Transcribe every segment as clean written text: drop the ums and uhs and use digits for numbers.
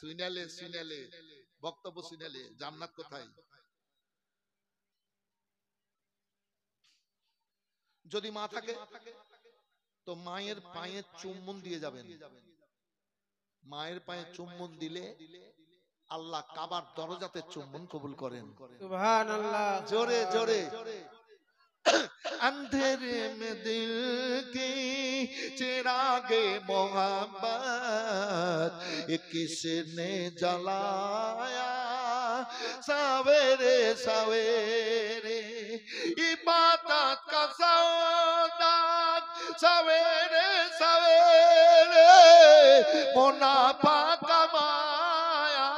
শুনালে বক্তব্য শুনালে জান্নাত কোথায়? যদি মা থাকে তো মায়ের পায়ে চুম্বন দিয়ে যাবেন। মায়ের পায়ে চুম্বন দিলে আল্লাহ কাবার দরজাতে চুম্বন কবুল করেন। সুবহানাল্লাহ। জোরে জোরে। अंधेरे में दिल की चिरागे मोहब्बत किसने जलाया सवेरे सवेरे इबादत का सौदा सवेरे सवेरे मुनाफा कमाया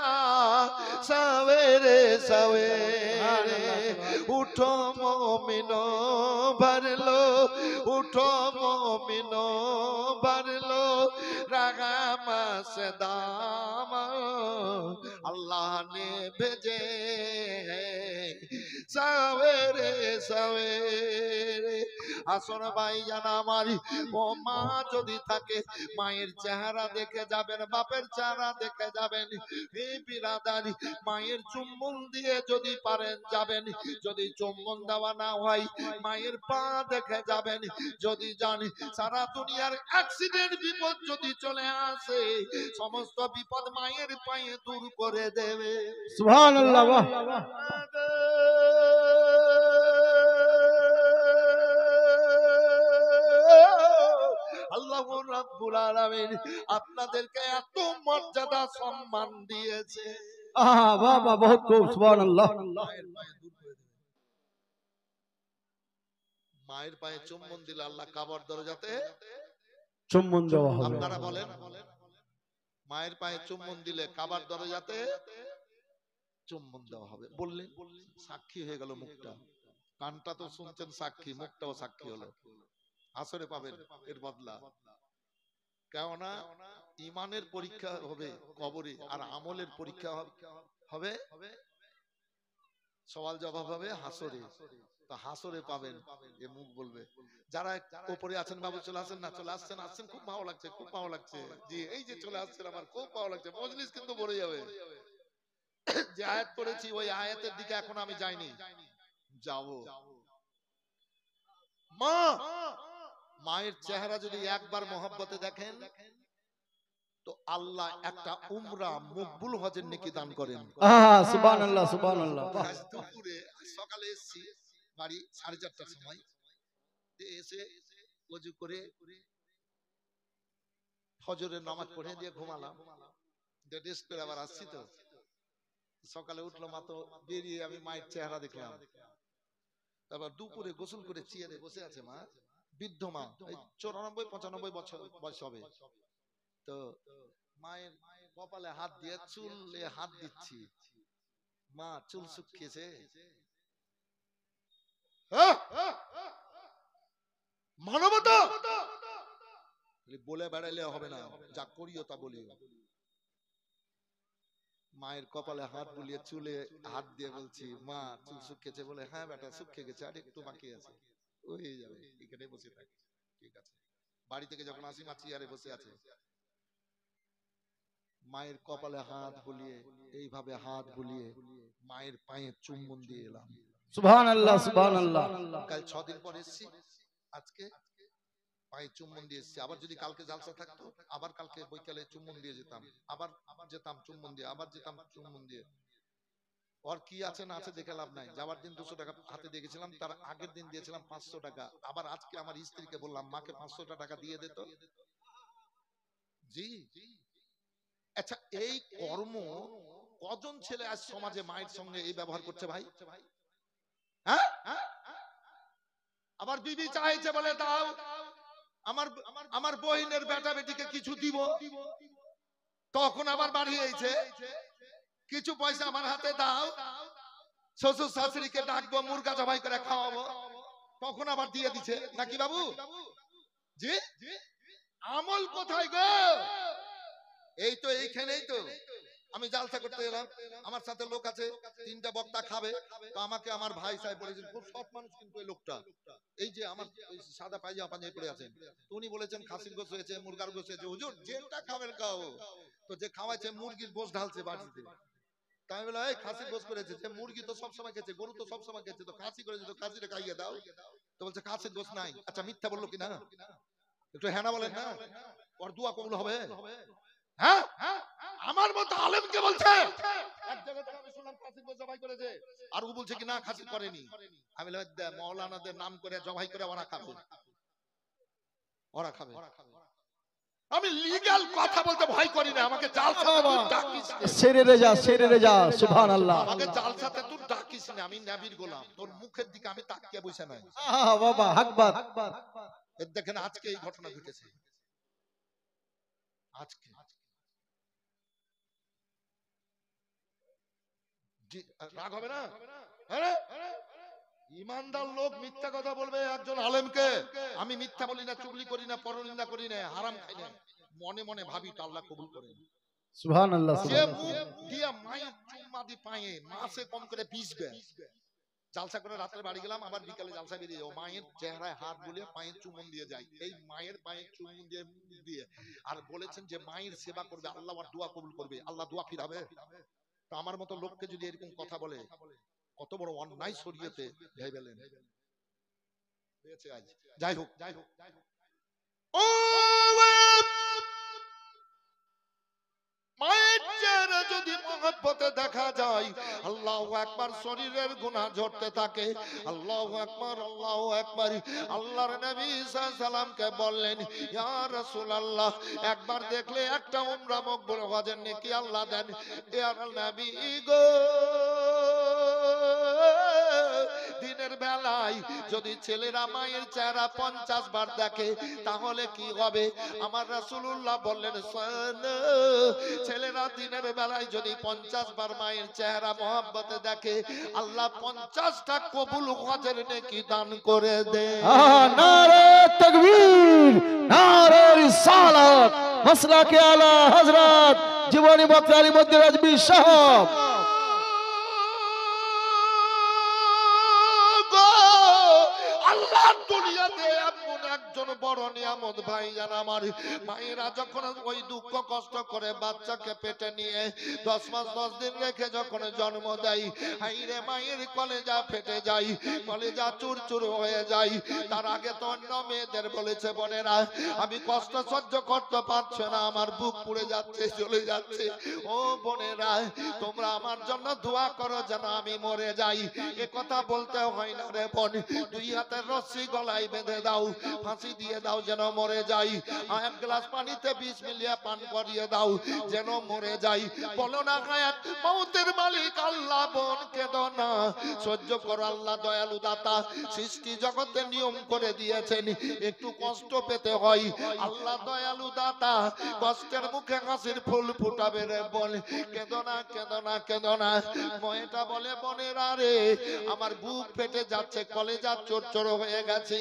सवेरे सवेरे उठो मोमिनो भर लो उठो मोमिनो भर लो रगम से दाम अल्लाह ने भेजे सवेरे सवेरे। আসুন ভাই জানা আমারি ও মা যদি থাকে মায়ের চেহারা দেখে যাবেন, বাপের চেহারা দেখে যাবেন। এই বিরাদারি মায়ের চুম্বন দিয়ে যদি পারেন যাবেন, যদি চুম্বন দেওয়া না হয় মায়ের পা দেখে যাবেন। যদি জানি সারা দুনিয়ার অ্যাক্সিডেন্ট বিপদ যদি চলে আসে সমস্ত বিপদ মায়ের পায়ে দূর করে দেবে। সুবহানাল্লাহ। আল্লাহ রাব্বুল আলামিন আপনাদেরকে এত মর্যাদা সম্মান দিয়েছে। বাহ বাহ, বহুত খুব, সুবহানাল্লাহ। মায়ের পায়ে চুম্বন দিলে আল্লাহ কাবার দরজাতে চুম্বন দেওয়া হবে। আপনারা বলেন মায়ের পায়ে চুম্বন দিলে কাবার দরজাতে চুম্বন দেওয়া হবে। বললেন সাক্ষী হয়ে গেল মুখটা, কানটা তো শুনছেন সাক্ষী, মুখটাও সাক্ষী হলো। আসরে পাবেন এর বদলা। কেননা ইমানের পরীক্ষা হবে কবরে, আর আমলের পরীক্ষা হবে সওয়াল জবাব হবে হাসরে। তো হাসরে পাবেন এ মুখ বলবে। যারা উপরে আছেন বাবু চলে আসেন না, চলে আসছেন, আসছেন, খুব ভালো লাগছে, খুব ভালো লাগছে। জি এই যে চলে আসছেন আমার খুব ভালো লাগছে। মজলিস কিন্তু ভরে যাবে। যে আয়াত পড়েছি ওই আয়াতের দিকে এখন আমি যাইনি, যাব। মা মায়ের চেহারা যদি একবার মহব্বতে দেখেন তো আল্লাহ একটা উমরা মকবুল হজের নেকি দান করেন। সুবহানাল্লাহ সুবহানাল্লাহ। দুপুরে সকালে এসেছি বাড়ি 4:30টার সময়, এসে ওযু করে ফজরের নামাজ পড়ে দিয়ে ঘুমালাম। রেস্ট করে আবার আসছি। তো সকালে উঠলো মা, তো বেরিয়ে আমি মায়ের চেহারা দেখলাম। তারপর দুপুরে গোসল করে চেয়ারে বসে আছে মা, বৃদ্ধ মা, 94-95 বছর বয়স হবে। তো মায়ের কপালে হাত দিয়ে চুলে হাত দিচ্ছি। মা চুল শুকিয়েছে, মানবতা বলে বেড়াইলে হবে না, যা করিও তা বলিও। মায়ের কপালে হাত বুলিয়ে চুলে হাত দিয়ে বলছি মা চুল শুকিয়েছে। বলে হ্যাঁ বেটা শুকিয়ে গেছে, আর একটু বাকি আছে, হয়ে যাবে, এখানে বসে থাকি। ঠিক আছে। বাড়ি থেকে যখন আসি মা চেয়ারে বসে আছে, মায়ের কপালে হাত বুলিয়ে এইভাবে হাত বুলিয়ে মায়ের পায়ে চুম্বন দিয়ে এলাম। সুবহানাল্লাহ সুবহানাল্লাহ। কাল 6 দিন পর এসেছি, আজকে পায়ে চুম্বন দিয়ে এসেছি। আবার যদি কালকে জালসা থাকতো আবার কালকে বৈকালে চুম্বন দিয়ে যেতাম, আবার যেতাম চুম্বন দিয়ে, আবার যেতাম চুম্বন দিয়ে। ওর কি আছে না আছে দেখে লাভ নাই। যাওয়ার দিন 200 টাকা হাতে দিয়ে গেছিলাম, তার আগের দিন দিয়েছিলাম 500 টাকা। আবার আজকে আমার স্ত্রীকে বললাম মাকে 500 টাকা দিয়ে দে তো। জি আচ্ছা, এই কর্ম কজন ছেলে আজ সমাজে মায়ের সঙ্গে এই ব্যবহার করছে ভাই? হ্যাঁ, আবার বিবি চাইছে বলে দাও, আমার আমার বহিনের বেটা বেটিকে কিছু দিব, তখন আবার বাড়িয়েছে কিছু পয়সা আমার হাতে দাও, শ্বশুর শাশুড়িকে ডাকবো, মুরগা জবাই করে খাওয়াবো, তখন আবার দিয়ে দিছে নাকি বাবু? জি আমল কোথায় গো? এই তো এইখানেই তো আমি জালসা করতে এলাম, আমার সাথে লোক আছে, 3টা বক্তা খাবে, তো আমাকে আমার ভাই সাহেব বলেছেন, খুব সৎ মানুষ কিন্তু এই লোকটা, এই যে আমার সাদা পায়জামা পাঞ্জাবি পরে আছেন, তো উনি বলেছেন খাসির গোশত হয়েছে, মুরগার গোশত হয়েছে, হুজুর যেটা খাবেন খাও। তো যে খাওয়াইছে মুরগির গোশত ঢালছে বাটিতে, তাই বলে এই খাসির গোশত করেছে, যে মুরগি তো সবসময় খেয়েছে, গরু তো সবসময় খেয়েছে, তো খাসি করেছে, তো খাসিটা খাইয়ে দাও। তো বলছে খাসির গোশত নাই। আচ্ছা মিথ্যা বললো কিনা একটু হ্যাঁ না বলেন না, ওর দোয়া কবুল হবে? হ্যাঁ, আমার মতো আলেমকে বলছে এক জায়গা থেকে আমি শুনলাম খাসির গোশত জবাই করেছে, আর ও বলছে কি না খাসি করেনি। আমি বললাম মাওলানাদের নাম করে জবাই করে ওরা খাবে, ওরা খাবে। আমি লিগ্যাল কথা বলতে ভয় করি না, আমাকে জালসাতে তুই ডাকিস না, সেরে রেজা সুবহানাল্লাহ। আমাকে জালসাতে তুই ডাকিস না, আমি নবীর গোলাম, তোর মুখের দিকে আমি তাকিয়ে বসে নাই। বাবা হাকবাত। এর দেখেন আজকে এই ঘটনা ঘটেছে, আজকে রাগ হবে না? ইমানদার লোক মিথ্যা কথা বলবে একজন আলেমকে। আমি মিথ্যা বলি না, চুগলি করি না, পরনিন্দা করি না, হারাম খাই না, মনে মনে ভাবি তো আল্লাহ কবুল করেন। সুবহানাল্লাহ। যে মুখ দিয়া মায়ের চুম্মা দি পায়ে মাসে কম করে 20 বে জালসা করে রাত্রে বাড়ি গেলাম, আবার বিকালে জালসা বেরিয়ে যাও, মায়ের চেহারায় হাত বুলিয়ে পায়ের চুম্বন দিয়ে যাই, এই মায়ের পায়ের চুম্বন দিয়ে আর বলেছেন যে মায়ের সেবা করবে আল্লাহ আর দোয়া কবুল করবে, আল্লাহ দোয়া ফিরাবে। তো আমার মতো লোককে যদি এরকম কথা বলে, কত বড় অন্যায় শরীয়তে ভেবেলেন। যাই হোক, ও মায়ের চেহারা যদি মহব্বতে দেখা যায়, আল্লাহু আকবার, শরীরের গুনাহ ঝরতে থাকে। আল্লাহু আকবার, আল্লাহু আকবার। আল্লাহর নবী সাল্লাল্লাহু আলাইহি সাল্লামকে বললেন, ইয়া রাসূলুল্লাহ, একবার দেখলে একটা উমরা মকবুল হজের নেকি আল্লাহ দেন। ইয়া নবী গো, দিনের বেলায় যদি ছেলেরা মায়ের চেহারা 50 বার দেখে তাহলে কি হবে? আমার রাসূলুল্লাহ বললেন, ছেলেরা দিনের বেলায় যদি 50 বার মায়ের চেহারা মহব্বতে দেখে, আল্লাহ 50টা কবুল হজের নেকি দান করে দেন। নারে তাকবীর, নারে রিসালাত, মাসলাকে আলা হযরত জীবনী বক্তা আলিমউদ্দিন রাজবী সাহেব। আল্লাহ দুনিয়াতে এমন একজন বড় নিয়ামত ভাইজান আমার, মায়েরা যখন ওই দুঃখ কষ্ট করে বাচ্চাকে পেটে নিয়ে 10 মাস 10 দিন রেখে যখন জন্ম দেয়, হাইরে মায়ের কলেজা ফেটে যায়, কলেজা চুরচুর হয়ে যায়। তার আগে তো অন্য মেয়েদের বলেছে, বোনেরা আমি কষ্ট সহ্য করতে পারছি না, আমার বুক পুড়ে যাচ্ছে, চলে যাচ্ছে। ও বোনেরা, তোমরা আমার জন্য দোয়া করো যেন আমি মরে যাই। এ কথা বলতে হয় না রে বোন, 2 হাতের রশি গলায় বেঁধে দাও, ফাঁসি দিয়ে দাও যেন মরে যাই। 1 গ্লাস পানিতে 20 মিলিয়ে পান করিয়ে দাও যেন মরে যাই। বলো না হায়াত মওতের মালিক আল্লাহ, বোন কেঁদো না, সহ্য করো, আল্লাহ দয়ালু দাতা, সৃষ্টি জগতে নিয়ম করে দিয়েছেন একটু কষ্ট পেতে হয়। আল্লাহ দয়ালু দাতা কষ্টের মুখে হাসির ফুল ফুটাবে রে বোন, কেঁদো না, কেঁদো না, কেঁদো না। ময়েটা বলে, বোনেরা রে, আমার বুক ফেটে যাচ্ছে, কলেজা চোরচোর হয়ে গেছে,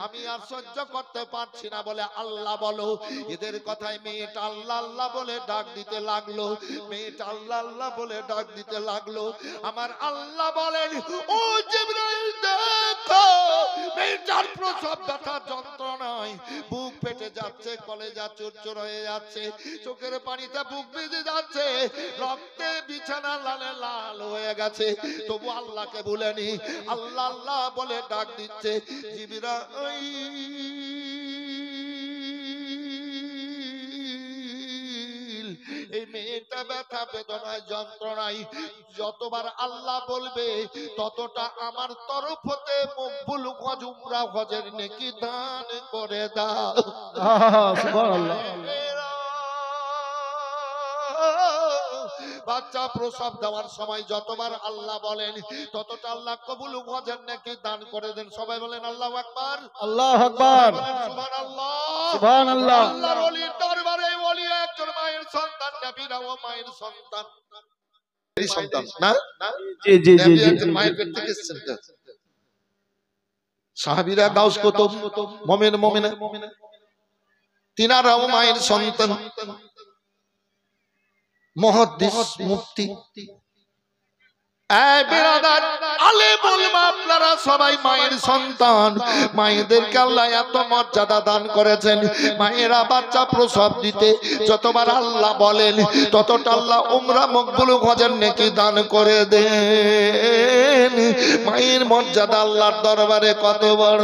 আমি আর সহ্য করতে পারছি না বলে আল্লাহ বলো। এদের কথায় মেয়েটা আল্লাহ আল্লাহ বলে ডাক দিতে লাগলো, মেয়েটা আল্লাহ আল্লাহ বলে ডাক দিতে লাগলো। আমার আল্লাহ বলেন, ও জিবরাইল দেখো, মেয়েটার প্রসব ব্যথা যন্ত্রণায় বুক ফেটে যাচ্ছে, কলেজা চোরচোর হয়ে যাচ্ছে, চোখের পানিতে বুক ভিজে যাচ্ছে, রক্তে বিছানা লালে লাল হয়ে গেছে, তবু আল্লাহকে বলেনি, আল্লাহ আল্লাহ বলে ডাক দিচ্ছে। জিবরাইল, এই মেয়েটা ব্যথা বেদনায় যন্ত্রণায় যতবার আল্লাহ বলবে ততটা আমার তরফ হতে মকবুল হজ উমরা হজের নেকি দান করে দাও। সুবহানাল্লাহ। বাচ্চা প্রসব দেওয়ার সময় যতবার আল্লাহ বলেন ততটা আল্লাহ কবুল হজের নেকি দান করে দেন। সবাই বলেন আল্লাহু আকবার, আল্লাহু আকবার, সুবহানাল্লাহ, সুবহানাল্লাহ। আল্লাহর ওলির দরবারে ওলি একজন মায়ের সন্তান, নবীরাও মায়ের সন্তান, এই সন্তান না, জি জি জি নবী জি একজন মায়ের পেট থেকে এসেছেন। সাহাবীরা গাউস কুতুব মুমিন মুমিনা তিনারাও মায়ের সন্তান। মুহাদ্দিস মুফতি এই বিরাদার আলে বলবো আপনারা সবাই মায়ের সন্তান মায়েদেরকে আল্লাহ এত মর্যাদা দান করেছেন মায়েরা বাচ্চা প্রসব দিতে যতবার আল্লাহ বলেন ততটা আল্লাহ উমরা মকবুল হজের নেকি দান করে দেন মায়ের মর্যাদা আল্লাহর দরবারে কত বড়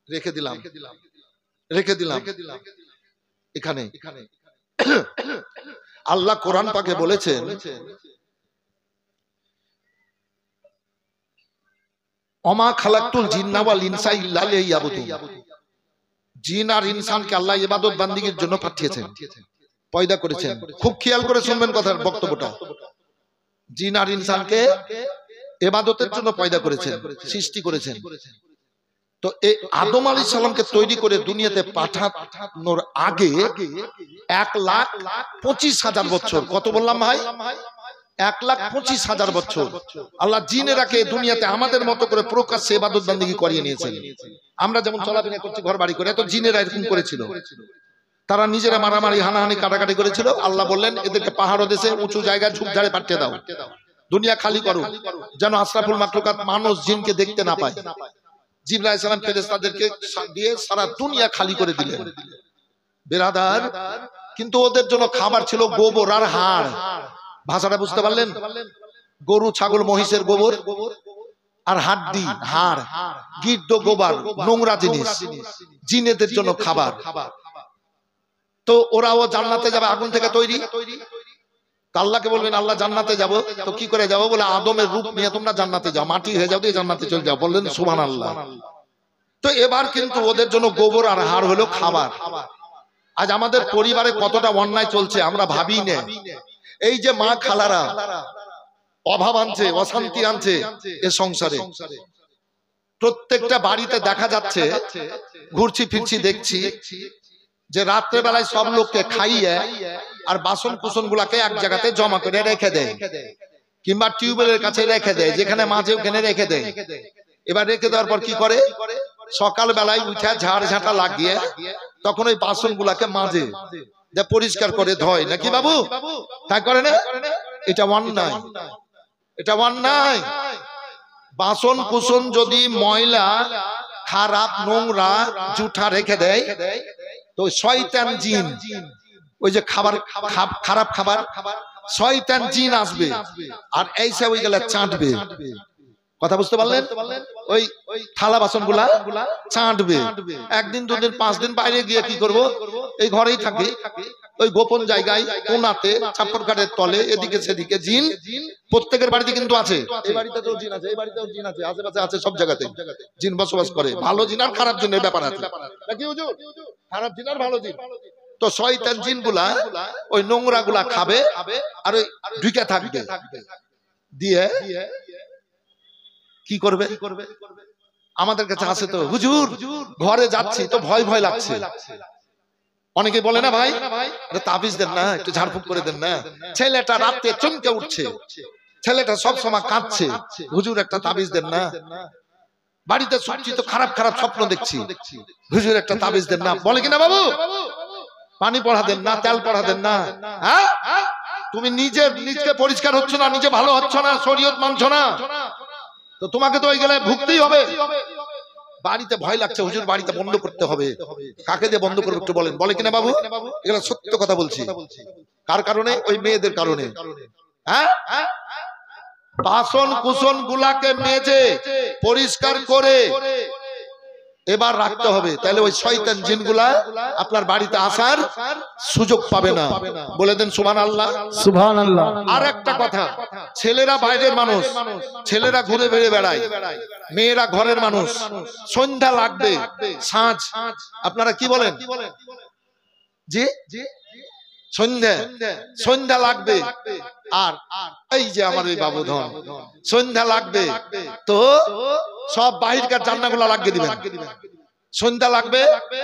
রেখে দিলাম এখানে আল্লাহ কোরআন পাকে বলেছেন ওমা খালাকতুল জিন্না ওয়াল ইনসা ইল্লা লিয়াবুদুন জিন আর ইনসানকে আল্লাহ ইবাদত বান্দিগির জন্য পাঠিয়েছেন পয়দা করেছেন খুব খেয়াল করে শুনবেন কথার বক্তব্যটা জিন আর ইনসানকে ইবাদতের জন্য পয়দা করেছেন সৃষ্টি করেছেন তো এই আদম আলাইহিস সালামকে তৈরি করে দুনিয়াতে পাঠানোর আগে 1,25,000 বছর কত বললাম ভাই 1,25,000 বছর আল্লাহ জিনেরাকে দুনিয়াতে আমাদের মতো করে প্রকাশ্যে ইবাদত বান্দিগি করিয়ে নিয়েছেন আমরা যেমন চলাফেরা করছি ঘর বাড়ি করে তো জিনেরা এরকম করেছিল তারা নিজেরা মারামারি হানাহানি কাটাকাটি করেছিল আল্লাহ বললেন এদেরকে পাহাড় দেশে উঁচু জায়গায় ঝুপঝাড়ে পাঠিয়ে দাও দুনিয়া খালি করো যেন আশরাফুল মাখলুকাত মানুষ জিনকে দেখতে না পায় জিবরাইল আলাইহিস সালাম ফেরেশতাদেরকে দিয়ে সারা দুনিয়া খালি করে দিলেন বিরাদার কিন্তু ওদের জন্য খাবার ছিল গোবর আর হাড় ভাষাটা বুঝতে পারলেন গরু ছাগল মহিষের গোবর আর হাড্ডি হাড় গিদ্দ গোবর নোংরা জিনিস জিনেদের জন্য খাবার তো ওরাও জান্নাতে যাবে আগুন থেকে তৈরি আল্লাহকে বলবেন আল্লাহ জান্নাতে যাব তো কি করে যাব বলে আদমের রূপ নিয়ে তোমরা জান্নাতে যাও মাটি হয়ে যাও দিয়ে জান্নাতে চলে যাও বললেন সুবহানাল্লাহ তো এবার কিন্তু ওদের জন্য গোবর আর হাড় হলো খাবার আজ আমাদের পরিবারে কতটা অন্যায় চলছে আমরা ভাবি না এই যে মা খালারা অভাব আনছে অশান্তি আনছে এ সংসারে প্রত্যেকটা বাড়িতে দেখা যাচ্ছে ঘুরছি ফিরছি দেখছি যে রাত্রে বেলায় সব লোককে খাইয়ে আর বাসন কুসন গুলাকে এক জায়গাতে জমা করে রেখে দেয় কিংবা টিউবওয়েলের কাছে রেখে দেয় যেখানে মাঝে ওখানে রেখে দেয় এবার রেখে দেওয়ার পর কি করে সকাল বেলায় উঠে ঝাড় ঝাঁটা লাগিয়ে তখন ওই বাসন গুলাকে মাঝে পরিষ্কার করে ধয় নাকি বাবু তাই করে না এটা অন্যায় এটা অন্যায় বাসন কুসন যদি ময়লা খারাপ নোংরা জুঠা রেখে দেয় তো শয়তান জিন ওই যে খাবার খারাপ খাবার শয়তান জিন আসবে আর এইসে ওই গেলে চাটবে কথা বুঝতে পারলেন ওই থালা বাসন গুলা চাটবে একদিন দুদিন 5 দিন বাইরে গিয়ে কি করব এই ঘরেই থাকে ওই গোপন জায়গায় কোনাতে ছাপ্পর কাঠের তলে এদিকে সেদিকে জিন প্রত্যেকের বাড়িতে কিন্তু আছে এই বাড়িতেও জিন আছে এই বাড়িতেও জিন আছে আশেপাশে আছে সব জায়গাতে জিন বসবাস করে ভালো জিন আর খারাপ জিনের ব্যাপার আছে নাকি হুজুর খারাপ জিন আর ভালো জিন তো শয়তান জিনগুলা ওই নোংরা গুলা খাবে আর ওই ঢুকে থাকবে দিয়ে কি করবে আমাদের কাছে আসে তো হুজুর ঘরে যাচ্ছি তো ভয় ভয় লাগছে অনেকে বলে না ভাই তাবিজ দেন না একটু ঝাড়ফুঁক করে দেন না ছেলেটা রাতে চমকে উঠছে ছেলেটা সব সময় কাঁদছে হুজুর একটা তাবিজ দেন না বাড়িতে শুনছি তো খারাপ খারাপ স্বপ্ন দেখছি হুজুর একটা তাবিজ দেন না বলে কিনা বাবু পানি পড়া দেন না তেল পড়া দেন না হ্যাঁ তুমি নিজকে পরিষ্কার হচ্ছ না নিজে ভালো হচ্ছ না শরীয়ত মানছ না তো তোমাকে তো ওই গেলে ভুগতেই হবে বাড়িতে ভয় লাগছে হুজুর বাড়িতে বন্ধ করতে হবে কাকে দিয়ে বন্ধ করবে একটু বলেন বলে কিনা বাবু এগুলো সত্য কথা বলছি কার কারণে ওই মেয়েদের কারণে হ্যাঁ বাসন কুসন গুলাকে মেজে পরিষ্কার করে এবার রাখতে হবে তাহলে ওই শয়তান জিনগুলা আপনার বাড়িতে আসার সুযোগ পাবে না বলে দেন সুবহানাল্লাহ সুবহানাল্লাহ আর একটা কথা ছেলেরা বাইরের মানুষ ছেলেরা ঘুরে ফিরে বেড়ায় মেয়েরা ঘরের মানুষ সন্ধ্যা লাগবে সাঁঝ আপনারা কি বলেন জি সন্ধ্যা লাগবে আর এই যে আমার ওই বাবুধন সন্ধ্যা লাগবে তো সব বাহিরকার জান্নাগুলা লাগিয়ে দিবেন সন্ধ্যা লাগবে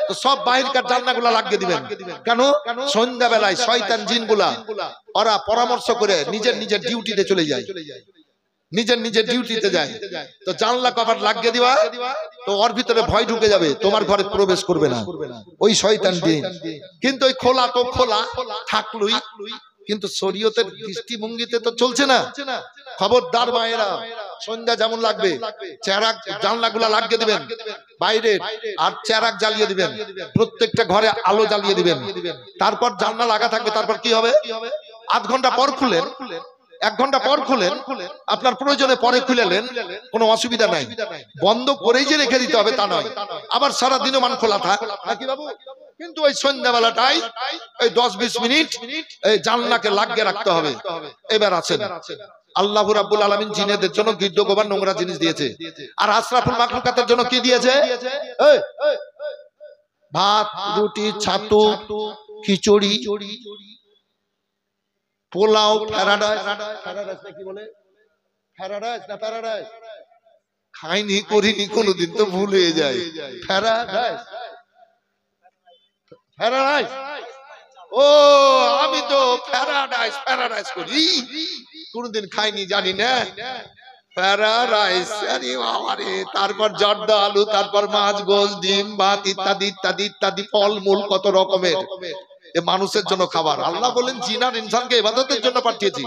তো সব বাহিরকার জান্নাগুলা লাগিয়ে দিবেন কেন সন্ধ্যা বেলায় শয়তান জিনগুলা ওরা পরামর্শ করে নিজের নিজের ডিউটিতে চলে যায় নিজের নিজের ডিউটিতে যায়, তো জানলা কভার লাগিয়ে দিবা, তো ওর ভিতরে ভয় ঢুকে যাবে, তোমার ঘরে প্রবেশ করবে না ওই শয়তান দিয়ে। কিন্তু ওই খোলা তো খোলা থাকলই, কিন্তু শরীয়তের দৃষ্টিভঙ্গিতে তো চলছে না। খবরদার মায়েরা, সন্ধ্যা যেমন লাগবে চেরাক জানলাগুলা লাগিয়ে দিবেন বাইরে, আর চেরাক জ্বালিয়ে দিবেন, প্রত্যেকটা ঘরে আলো জ্বালিয়ে দিবেন। তারপর জানলা লাগা থাকবে, তারপর কি হবে, আধ ঘন্টা পর খুলেন, 1 ঘন্টা পর খুলেন, আপনার প্রয়োজনে পরে খুলেলেন, কোনো অসুবিধা নাই। বন্ধ করেই যে রেখে দিতে হবে তা নয়, আবার সারা দিনও মান খোলা থাক নাকি বাবু। কিন্তু ওই সন্ধ্যাবেলাটাই ওই 10-20 মিনিট এই জানলাকে লাগিয়ে রাখতে হবে। এবার আছেন আল্লাহ রাব্বুল আলামিন জিনেদের জন্য গিদ্ধ গোবার নোংরা জিনিস দিয়েছে, আর আশরাফুল মাখলুকাতের জন্য কি দিয়েছে? ভাত, রুটি, ছাতু, খিচুড়ি, পোলাও, প্যারাডাইস নাকি বলে, প্যারাডাইস না প্যারাডাইস খাইনি করিনি কোনোদিন, তো ভুল হয়ে যায়। প্যারাডাইস, প্যারাডাইস, ও আমি তো প্যারাডাইস প্যারাডাইস করি, কোনোদিন খাইনি জানি না। প্যারাডাইস, আরে বাবা রে। তারপর জর্দা আলু, তারপর মাছ, গোশ, ডিম, ভাত ইত্যাদি ইত্যাদি ইত্যাদি, ফলমূল কত রকমের। এ মানুষের জন্য খাবার। আল্লাহ বলেন জিন আর ইনসানকে ইবাদতের জন্য পাঠিয়েছি।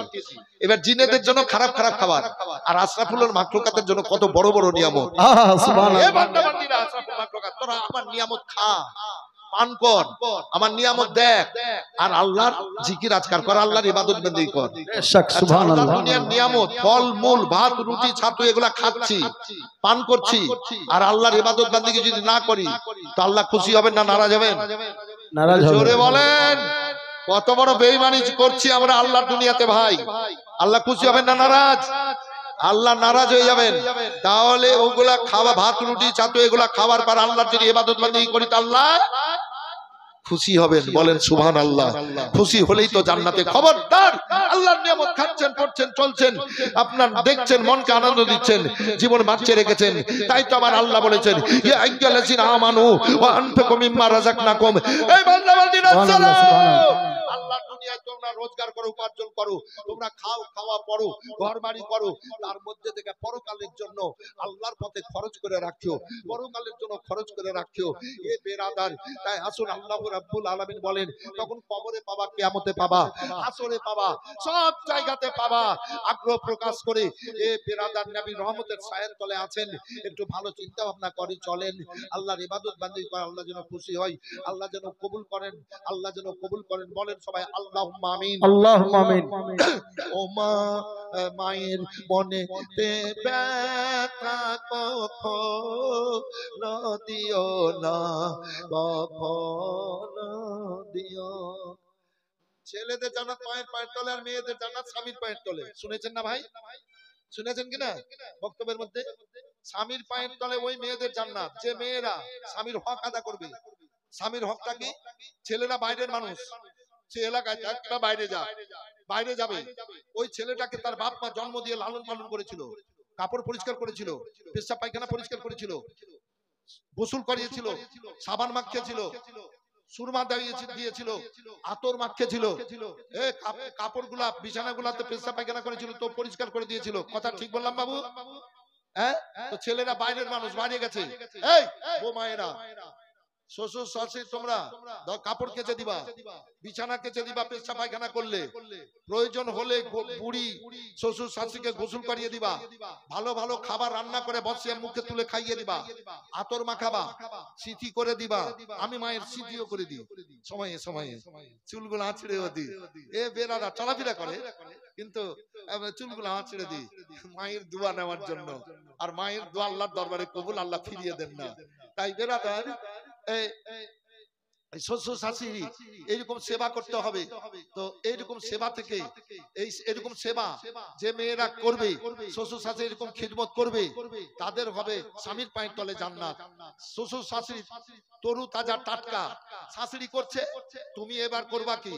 এবার জিনেদের জন্য খারাপ খারাপ খাবার, আর আশরাফুল মাখলুকাতের জন্য কত বড় বড় নিয়ামত। সুবহানাল্লাহ। এ বান্দা বান্দিরা, আশরাফুল মাখলুকাত, তোরা আমার নিয়ামত খা, পান কর, আমার নিয়ামত দেখ, আর আল্লাহর জিকির আজকার কর, আল্লাহর ইবাদত বন্দেগী কর। সুবহানাল্লাহ। দুনিয়ার নিয়ামত ফল মূল ভাত রুটি ছাতু এগুলা খাচ্ছি, পান করছি, আর আল্লাহর ইবাদত বন্দেগী যদি না করি তো আল্লাহ খুশি হবেন না নারাজ হবেন? নারাজ হবেন। জোরে বলেন, কত বড় বেঈমানি করছি আমরা আল্লাহর দুনিয়াতে ভাই। আল্লাহ খুশি হবেন না নারাজ? আল্লাহ নারাজ হয়ে যাবেন। তাহলে ওগুলা খাওয়া, ভাত রুটি ছাতু এগুলা খাওয়ার পর আল্লাহর যদি ইবাদত বন্দেগী করি তো আল্লাহ খুশি হবেন। বলেন সুবহানাল্লাহ। খুশি হলেই তো জান্নাতে। খবরদার, আল্লাহর নিয়ামত খাচ্ছেন, পড়ছেন, চলছেন, আপনার দেখছেন, মনকে আনন্দ দিচ্ছেন, জীবন বাঁচিয়ে রেখেছেন। তাই তো আমার আল্লাহ বলেছেন, ইয়া আইয়ুহাল্লাযিনা আমানু ওয়া আনফিকু মিম্মা রাযাকনাকুম। এই বান্দা বান্দীরা চলো, আল্লাহর দুনিয়ায় তোমরা রোজগার করো, উপার্জন করো, তোমরা খাও, খাওয়া পড়ো, ঘর বাড়ি করো, তার মধ্যে থেকে পরকালের জন্য আল্লাহর পথে খরচ করে রাখিও, পরকালের জন্য খরচ করে রাখিও। এ বেরাদার, তাই আসুন আল্লাহ রাব্বুল আলামিন বলেন, তখন কবরে পাবা, কিয়ামতে পাবা, হাসরে পাবা, সব জায়গাতে পাবা। আগ্রহ প্রকাশ করে এ বেরাদার নবী রহমতের ছায়ার তলে আছেন, একটু ভালো চিন্তা ভাবনা করে চলেন, আল্লাহর ইবাদত বন্দেগী করে, আল্লাহ যেন খুশি হয়, আল্লাহ যেন কবুল করেন, আল্লাহ যেন কবুল করেন। বলেন সবাই আল্লাহুম্মা আমিন, আল্লাহুম্মা আমিন। ও মা, মায়ের মনেতে ব্যথা কখনো দিও না, কখনো দিও। ছেলেদের জান্নাত মায়ের পায়ের তলে, আর মেয়েদের জান্নাত স্বামীর পায়ের তলে। শুনেছেন না ভাই? শুনেছেন কিনা বক্তব্যের মধ্যে? স্বামীর পায়ের তলে ওই মেয়েদের জান্নাত যে মেয়েরা স্বামীর হক আদা করবে। স্বামীর হকটা কি? ছেলেরা বাইরের মানুষ, সে এলাকায় বাইরে যাবে, ওই ছেলেটাকে তার বাপ মা জন্ম দিয়ে লালন পালন করেছিল, কাপড় পরিষ্কার করেছিল, পেশাব পায়খানা পরিষ্কার করেছিল, গোসল করিয়েছিল, সাবান মাখিয়েছিল, সুরমা দিয়েছিল, আতর মাখিয়েছিল, কাপড়গুলা বিছানাগুলাতে পেশাব পায়খানা করেছিল, তো পরিষ্কার করে দিয়েছিল। কথা ঠিক বললাম বাবু? হ্যাঁ। তো ছেলেরা বাইরের মানুষ, বাইরে গেছে। এই ও মায়েরা, শ্বশুর শাশুড়ি তোমরা কাপড় কেচে দিবা, বিছানা কেচে দিবা, পেশাব পায়খানা করলে, প্রয়োজন হলে বুড়ি শ্বশুর শাশুড়িকে গোসল করিয়ে দিবা, ভালো ভালো খাবার রান্না করে বসিয়ে মুখে তুলে খাইয়ে দিবা, আতর মাখাবা, সিথি করে দিবা। আমি মায়ের সিথিও করে দিই সময়ে সময়ে, চুলগুলো আঁচড়েও দিই। এ বেরাদা চলাফেরা করে কিন্তু চুলগুলো আঁচড়ে দিই মায়ের দোয়া নেওয়ার জন্য, আর মায়ের দোয়া আল্লাহর দরবারে কবুল, আল্লাহ ফিরিয়ে দেন না। তাই বেরাদার শ্বশুর শাশুড়ি এইরকম সেবা করতে হবে। তো এইরকম সেবা থেকে এরকম সেবা যে মেয়েরা করবে, শ্বশুর শাশুড়ি এরকম খিদমত করবে, তাদের হবে স্বামীর পায়ের তলে জান্নাত। শ্বশুর শাশুড়ি তরু তাজা টাটকা শাশুড়ি করছে, তুমি এবার করবা কি?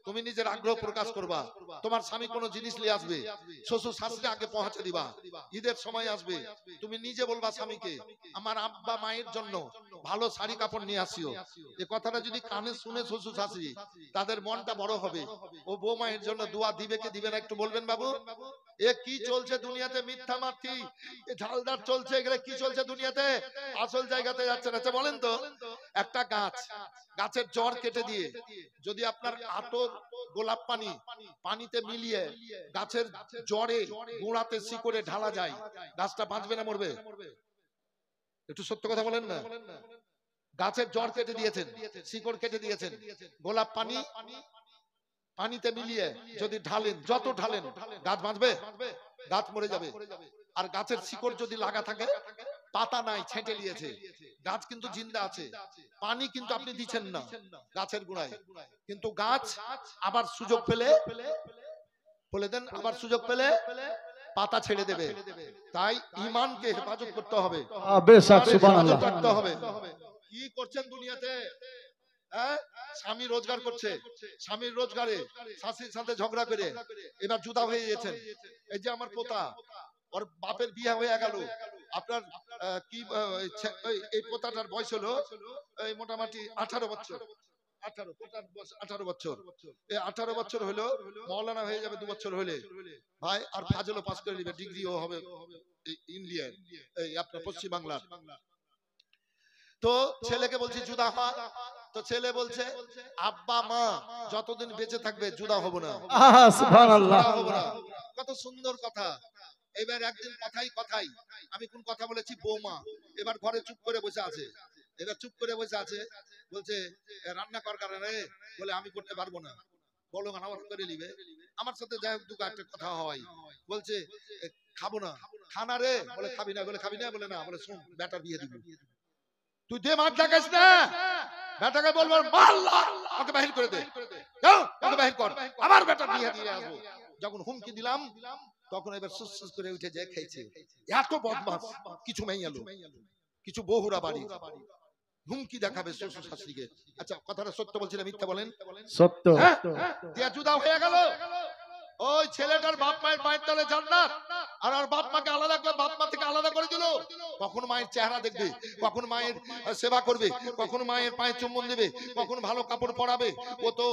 তুমি নিজের আগ্রহ প্রকাশ করবা, তোমার স্বামী কোনো জিনিস নিয়ে আসবে, শ্বশুর শাশুড়ি আগে পৌঁছে দিবা। ঈদের সময় আসবে, তুমি নিজে বলবা স্বামীকে, আমার আব্বা মায়ের জন্য ভালো শাড়ি কাপড় নিয়ে আসিও। এ কথাটা যদি কানে শুনে শ্বশুর শাশুড়ি, তাদের মনটা বড় হবে। ও বৌমায়ের জন্য দোয়া দিবে কি দিবে না একটু বলবেন বাবু? এ কি চলছে দুনিয়াতে? মিথ্যা মাতৃ ঝালদার চলছে, এগুলো কি চলছে দুনিয়াতে? আসল জায়গাতে যাচ্ছে না। বলেন তো, একটা গাছের জড় কেটে দিয়ে যদি আপনার আতর গোলাপ পানি পানিতে মিলিয়ে গাছের জড়ে গোড়াতে শিকড়ে ঢালা যায়, গাছটা বাঁচবে না মরবে? একটু সত্য কথা বলেন না। গাছের জড় কেটে দিয়েছেন, শিকড় কেটে দিয়েছেন, গোলাপ পানি পানিতে মিলিয়ে যদি ঢালেন, যত ঢালেন গাছ বাঁচবে? গাছ মরে যাবে। আর গাছের শিকড় যদি লাগা থাকে, পাতা নাই ছেঁটে নিয়েছে, গাছ কিন্তু জিন্দা আছে। পানি কিন্তু আপনি দিচ্ছেন না গাছের গোড়ায়, কিন্তু গাছ আবার সুযোগ পেলে, বলে দেন, আবার সুযোগ পেলে পাতা ছেড়ে দেবে। তাই ঈমানকে হেফাজত করতে হবে, বেশক সুবহানাল্লাহ রাখতে হবে। কি করছেন দুনিয়াতে? স্বামী রোজগার করছে, স্বামীর রোজগারে শাশুড়ির সাথে ঝগড়া করে এবার জুদা হয়ে গেছেন। এই যে আমার পোতা, ওর বাপের বিয়ে হয়ে গেল, আপনার কি এই পোতাটার বয়স হলো এই মোটামুটি 18 বছর। 18 বছর, এই 18 বছর হলো, মৌলানা হয়ে যাবে 2 বছর হলে ভাই, আর ফাজলও পাস করে দিবে, ডিগ্রিও হবে ইন্ডিয়ান, এই আপনার পশ্চিম বাংলার। তো ছেলেকে বলছি জুদা হ, তো ছেলে বলছে আব্বা মা যতদিন বেঁচে থাকবে জুদা হব না। সুবহানাল্লাহ। কত সুন্দর কথা। এবার একদিন কথাই আমি কোন কথা বলেছি? বৌমা এবার ঘরে চুপ করে বসে আছে, এবার চুপ করে বসে আছে, বলছে রান্না কর কারণে, বলে আমি করতে পারবো না, বলো মানা করে নিবে। আমার সাথে যাই হোক দুটো একটা কথা হয়, বলছে খাবো না। খানা রে, বলে খাবি না, বলে খাবি না, বলে না, বলে শোন বেটার বিয়ে দিব, তুই দে মার দেখাস না, বেটাকে বলবো মাল্লা ওকে বাহির করে দে, ওকে বাহির কর, আবার বেটার বিয়ে দিয়ে আসবো। যখন হুমকি দিলাম তখন এবার সুস করে উঠে যায় খেয়েছে। এত বদমাস কিছু মেয়ে, কিছু বহুরা বাড়ি হুমকি দেখাবে শ্বশুর শাশুড়িকে। আচ্ছা কথাটা সত্য বলছি না মিথ্যা বলেন? সত্য। দিয়া জুদা হয়ে গেল। ওই ছেলেটার বাপ মায়ের পায়ের তলে জান্নাত, আর ওর বাপ মাকে আলাদা করে, বাপ মা থেকে আলাদা করে দিল। কখন মায়ের চেহারা দেখবে, কখন মায়ের সেবা করবে, কখন মায়ের পায়ে চুম্বন দেবে, কখন ভালো কাপড় পরাবে। ও তো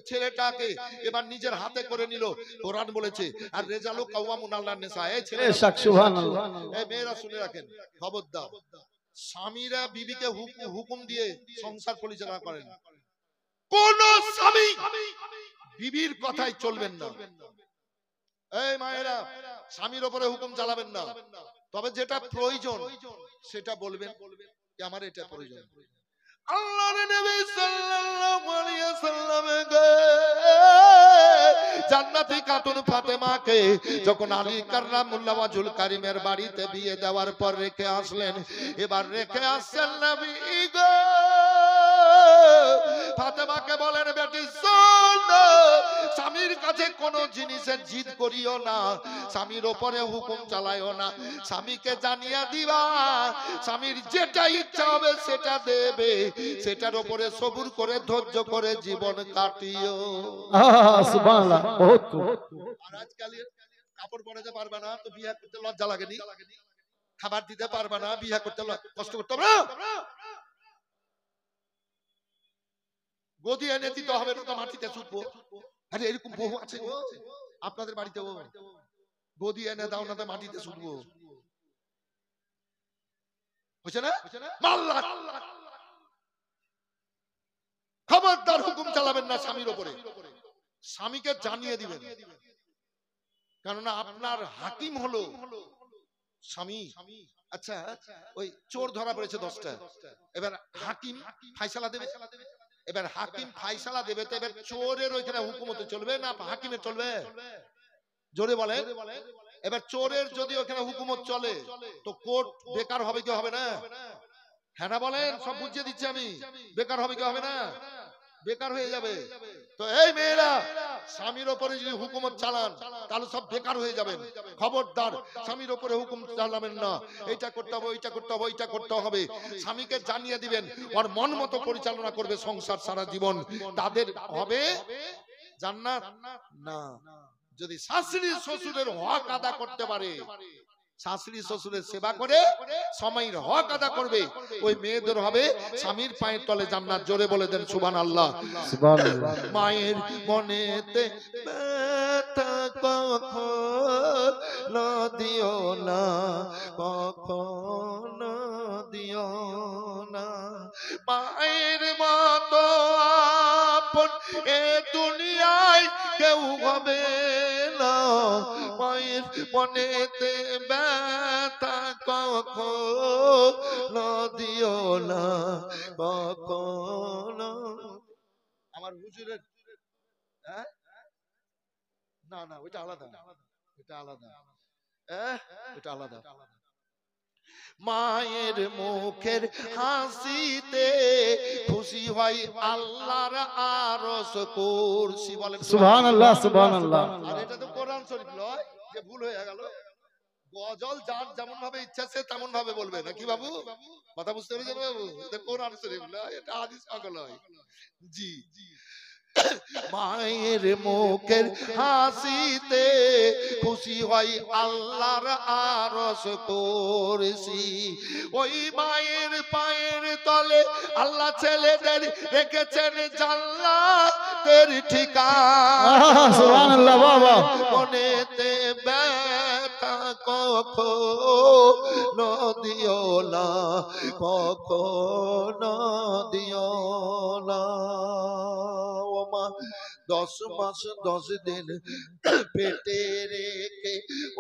ছেলেটাকে এবার নিজের হাতে করে নিল। কোরআন বলেছে আর রেজালু কাওয়ামুন আলান নিসা। এই ছেলে সুবহানাল্লাহ। এই মেয়েরা শুনে রাখেন, খবরদার স্বামীরা বিবিকে হুকুম দিয়ে সংসার পরিচালনা করেন। কোন স্বামী বিবির কথাই চলবেন না। এই মায়েরা স্বামীর উপরে হুকুম চালাবেন না, তবে যেটা প্রয়োজন সেটা বলবেন যে আমার এটা প্রয়োজন। আল্লাহর নবী সাল্লাল্লাহু আলাইহি ওয়াসাল্লাম জান্নাতি খাতুন ফাতেমাকে যখন আলী কাররামুল্লাহ ওয়াজহুল কারীমের বাড়িতে বিয়ে দেওয়ার পর রেখে আসলেন, এবার রেখে আসছেন নবী গো। ফাতেমাকে বলেন বেটি শোন, স্বামীর কাছে কোনো জিনিসের জিদ করিও না, স্বামীর উপরে হুকুম চালাইও না, স্বামীকে জানিয়ে দিবা স্বামীর যেটা ইচ্ছা হবে সেটা দেবে, সেটার উপরে সবুর করে ধৈর্য করে জীবন কাটিও। সুবহানাল্লাহ। বহুত খুব। আর আজকাল কাপড় পরাতে পারবে না তো বিয়ে করতে লজ্জা লাগেনি, খাবার দিতে পারবে না বিয়ে করতে কষ্ট করতে হবে না, গদি এনে দিতে হবে না তো মাটিতে ছুটবো। আরে এরকম বহু আছে গো আপনাদের বাড়িতে, ও গদি এনে দাও না তো মাটিতে ছুটবো, বুঝছে না? মাল্লা খবরদার হুকুম চালাবেন না স্বামীর উপরে, স্বামীকে জানিয়ে দিবেন, কেননা আপনার হাকিম হলো স্বামী। আচ্ছা ওই চোর ধরা পড়েছে 10টা, এবার হাকিম ফায়সালা দেবে, এবার হাকিম ফায়সালা দেবে, তো এবার চোরের ওইখানে হুকুমতে চলবে না হাকিমের চলবে? জোরে বলেন। এবার চোরের যদি ওখানে হুকুমত চলে তো কোর্ট বেকার হবে কি হবে না? হ্যাঁ না বলেন, সব বুঝিয়ে দিচ্ছি আমি, বেকার হবে কি হবে না? বেকার হয়ে যাবে। তো এই মেয়েরা স্বামীর উপরে যদি হুকুমত চালান তাহলে সব বেকার হয়ে যাবেন। খবরদার স্বামীর উপরে হুকুম চালাবেন না, এইটা করতে হবে, ওইটা করতে হবে, ওইটা করতে হবে। স্বামীকে জানিয়ে দিবেন, ওর মন মতো পরিচালনা করবে সংসার সারা জীবন, তাদের হবে জান্নাত। না যদি শাশুড়ি শ্বশুরের হক আদা করতে পারে শাশুড়ি শ্বশুরের সেবা করে সময়ের হক আদা করবে, ওই মেয়েদের হবে স্বামীর পায়ের তলে জান্নাত। জোরে বলে দেন সুবহানাল্লাহ। সুবহানাল্লাহ। মায়ের মনেতে ব্যথা কখনো দিও না, কখনো দিও না। মায়ের মতো আপন এ দুনিয়ায় কেউ হবে না। মায়ের মনেতে ব্যথা কখনো দিও না, কখনো। আমার হুজুরের হ্যাঁ, না না ওইটা আলাদা, ওইটা আলাদা, ওইটা আলাদা। মায়ের মুখের হাসিতে খুশি হয় আল্লাহর আরশ কুরসি। বলেন সুবহানাল্লাহ, সুবহানাল্লাহ। আর এটা তো কোরআন শরীফ নয় যে ভুল হয়ে গেল। গজল যার যেমন ভাবে ইচ্ছা সে তেমন ভাবে বলবে নাকি বাবু? কথা বুঝতে পেরেছেন বাবু? এটা কোরআন শরীফ নয়, এটা হাদিস পাগল হয়। জি, মায়ের মুখের হাসিতে খুশি হয় আল্লাহর আরশ কুরসি। ওই মায়ের পায়ের তলে আল্লাহ ছেলেদের রেখেছেন জান্নাতের ঠিকানা। সুবহানাল্লাহ বাবা। মনেতে ব্যথা কখনো দিও না, কখনো দিও না। 10 মাস 10 দিন পেটে রেখে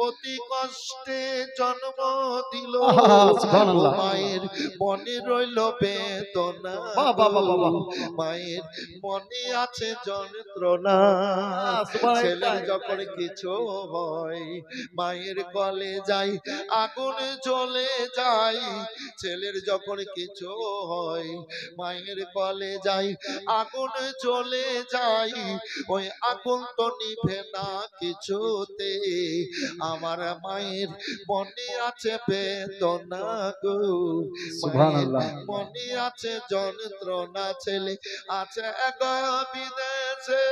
অতি কষ্টে জন্ম দিল। সুবহানাল্লাহ। মায়ের মনে রইল বেদনা, বাবা বাবা। মায়ের মনে আছে যন্ত্রণা। ছেলের যখন কিছু হয় মায়ের কলে যাই আগুন জ্বলে যায়। ছেলের যখন কিছু হয় মায়ের কলে যাই আগুন জ্বলে যায়। ওই আগুন তো নিভে না কিছুতে। আমার মায়ের মনে আছে বেদনা গো, সুবহানাল্লাহ। মনে আছে যন্ত্রণা। ছেলে আছে এক বিদেশে,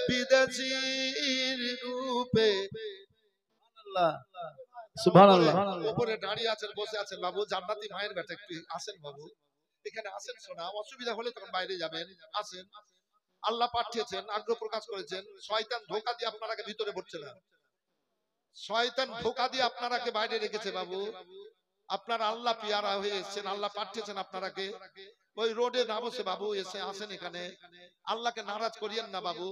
বিদেশির রূপে। সুবহানাল্লাহ। উপরে দাঁড়িয়ে আছেন, বসে আছেন বাবু, জান্নাতি মায়ের বেটা, একটু আসেন বাবু, এখানে আসেন। শোনা অসুবিধা হলে তখন বাইরে যাবেন, আসেন। আল্লাহ পাঠিয়েছেন, আগ্রহ প্রকাশ করেছেন। শয়তান ধোঁকা দিয়ে আপনারাকে ভিতরে ভরছে না, শয়তান ধোঁকা দিয়ে আপনারাকে বাইরে রেখেছে বাবু। আপনারা আল্লাহ পিয়ারা হয়ে এসেছেন, আল্লাহ পাঠিয়েছেন আপনারাকে। ওই রোডে না বসে বাবু এসে আসেন এখানে। আল্লাহকে নারাজ করিয়েন না বাবু,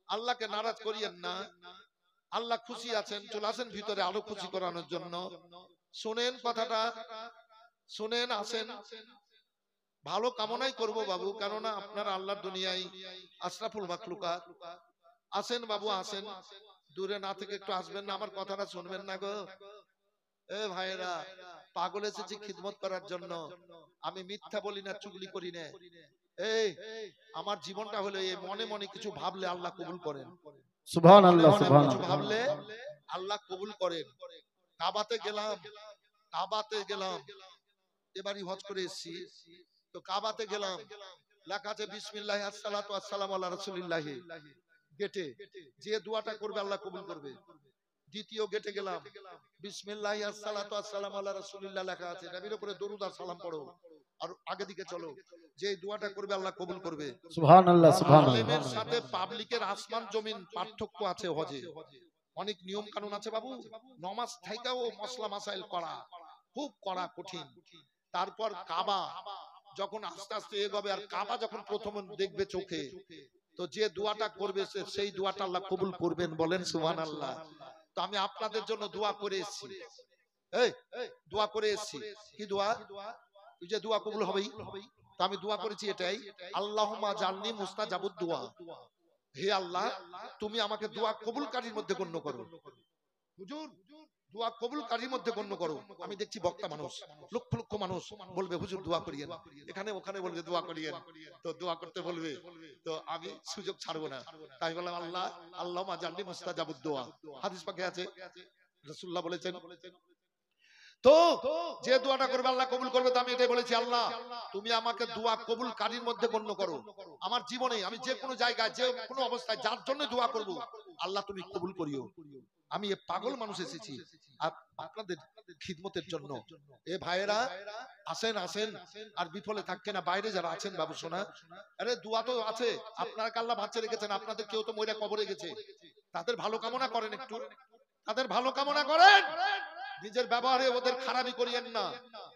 আল্লাহকে নারাজ করিয়েন না। আল্লাহ খুশি আছেন, চলে আসেন ভিতরে আরো খুশি করানোর জন্য। শুনেন কথাটা, শুনেন, আসেন। ভালো কামনাই করব বাবু, কেননা আপনারা আল্লাহর দুনিয়ায় আশরাফুল মাখলুকাত। আসেন বাবু, আসেন। দূরে না থেকে একটু আসবেন না? আমার কথাটা শুনবেন না গো? এ ভাইরা, পাগল এসেছি খিদমত করার জন্য। আমি মিথ্যা বলি না, চুগলি করি না। এই আমার জীবনটা হলো এই, মনে মনে কিছু ভাবলে আল্লাহ কবুল করেন। সুবহানাল্লাহ, কিছু সুবহানাল্লাহ। ভাবলে আল্লাহ কবুল করেন। কাবাতে গেলাম, কাবাতে গেলাম, এবারই হজ করে এসেছি। তো কাবাতে গেলাম, লেখা আছে বিসমিল্লাহি আসসালাতু আসসালামু আলা রাসূলিল্লাহ। গেটে যে দোয়াটা করবে আল্লাহ কবুল করবে। দ্বিতীয় গেটে গেলাম, বিসমিল্লাহি আসসালাতু আসসালামু আলা রাসূলিল্লাহ লেখা আছে, নবীর উপরে দরুদ আর সালাম পড়ো। আর আগে দিকে চলো, যে দোয়াটা করবে আল্লাহ কবুল করবে। সুবহানাল্লাহ, সুবহানাল্লাহ। আলেমের সাথে পাবলিকের আসমান জমিন পার্থক্য আছে হজে। অনেক নিয়ম কানুন আছে বাবু। নমাজ থাইকাও মশলা মাসাইল করা, খুব কড়া, কঠিন। তারপর কাবা যখন আস্তে আস্তে এগোবে, আর কাবা যখন প্রথম দেখবে চোখে, তো যে দোয়াটা করবে সেই দোয়াটা আল্লাহ কবুল করবেন। বলেন সুবহানাল্লাহ। তো আমি আপনাদের জন্য দোয়া করে এসেছি। এই দোয়া করে এসেছি। কি দোয়া? তুই যে দোয়া কবুল হবেই, তো আমি দোয়া করেছি এটাই, আল্লাহুম্মা জালনি মুস্তাজাবুদ দোয়া। হে আল্লাহ, তুমি আমাকে দোয়া কবুলকারীর মধ্যে গণ্য করো। হুজুর, দোয়া কবুলকারীর মধ্যে গণ্য করো। আমি দেখছি বক্তা মানুষ, লক্ষ লক্ষ মানুষ বলবে হুজুর দোয়া করিয়েন, এখানে ওখানে বলবে দোয়া করিয়েন, তো দোয়া করতে বলবে, তো আমি সুযোগ ছাড়বো না। তাই বললাম আল্লাহ, আল্লাহুম্মা জালনি মুস্তাজাবুদ দোয়া। হাদিস পাকে আছে, রাসূলুল্লাহ বলেছেন, তো যে দোয়াটা করবে আল্লাহ কবুল করবে। তো আমি এটাই বলেছি, আল্লাহ তুমি আমাকে দোয়া কবুলকারীর মধ্যে গণ্য করো। আমার জীবনে আমি যে কোনো জায়গায় যে কোনো অবস্থায় যার জন্য দোয়া করব, আল্লাহ তুমি কবুল করিও। আমি এ পাগল মানুষ এসেছি আপনাদের খিদমতের জন্য। এ ভাইয়েরা আসেন আসেন, আর বিফলে থাকছে না। বাইরে যারা আছেন বাবু সোনা, আরে দোয়া তো আছে, আপনারা আল্লাহ বাঁচিয়ে রেখেছেন, আপনাদের কেউ তো মইরা কবরে গেছে, তাদের ভালো কামনা করেন, একটু তাদের ভালো কামনা করেন। নিজের ব্যবহারে ওদের খারাপই করিয়েন না।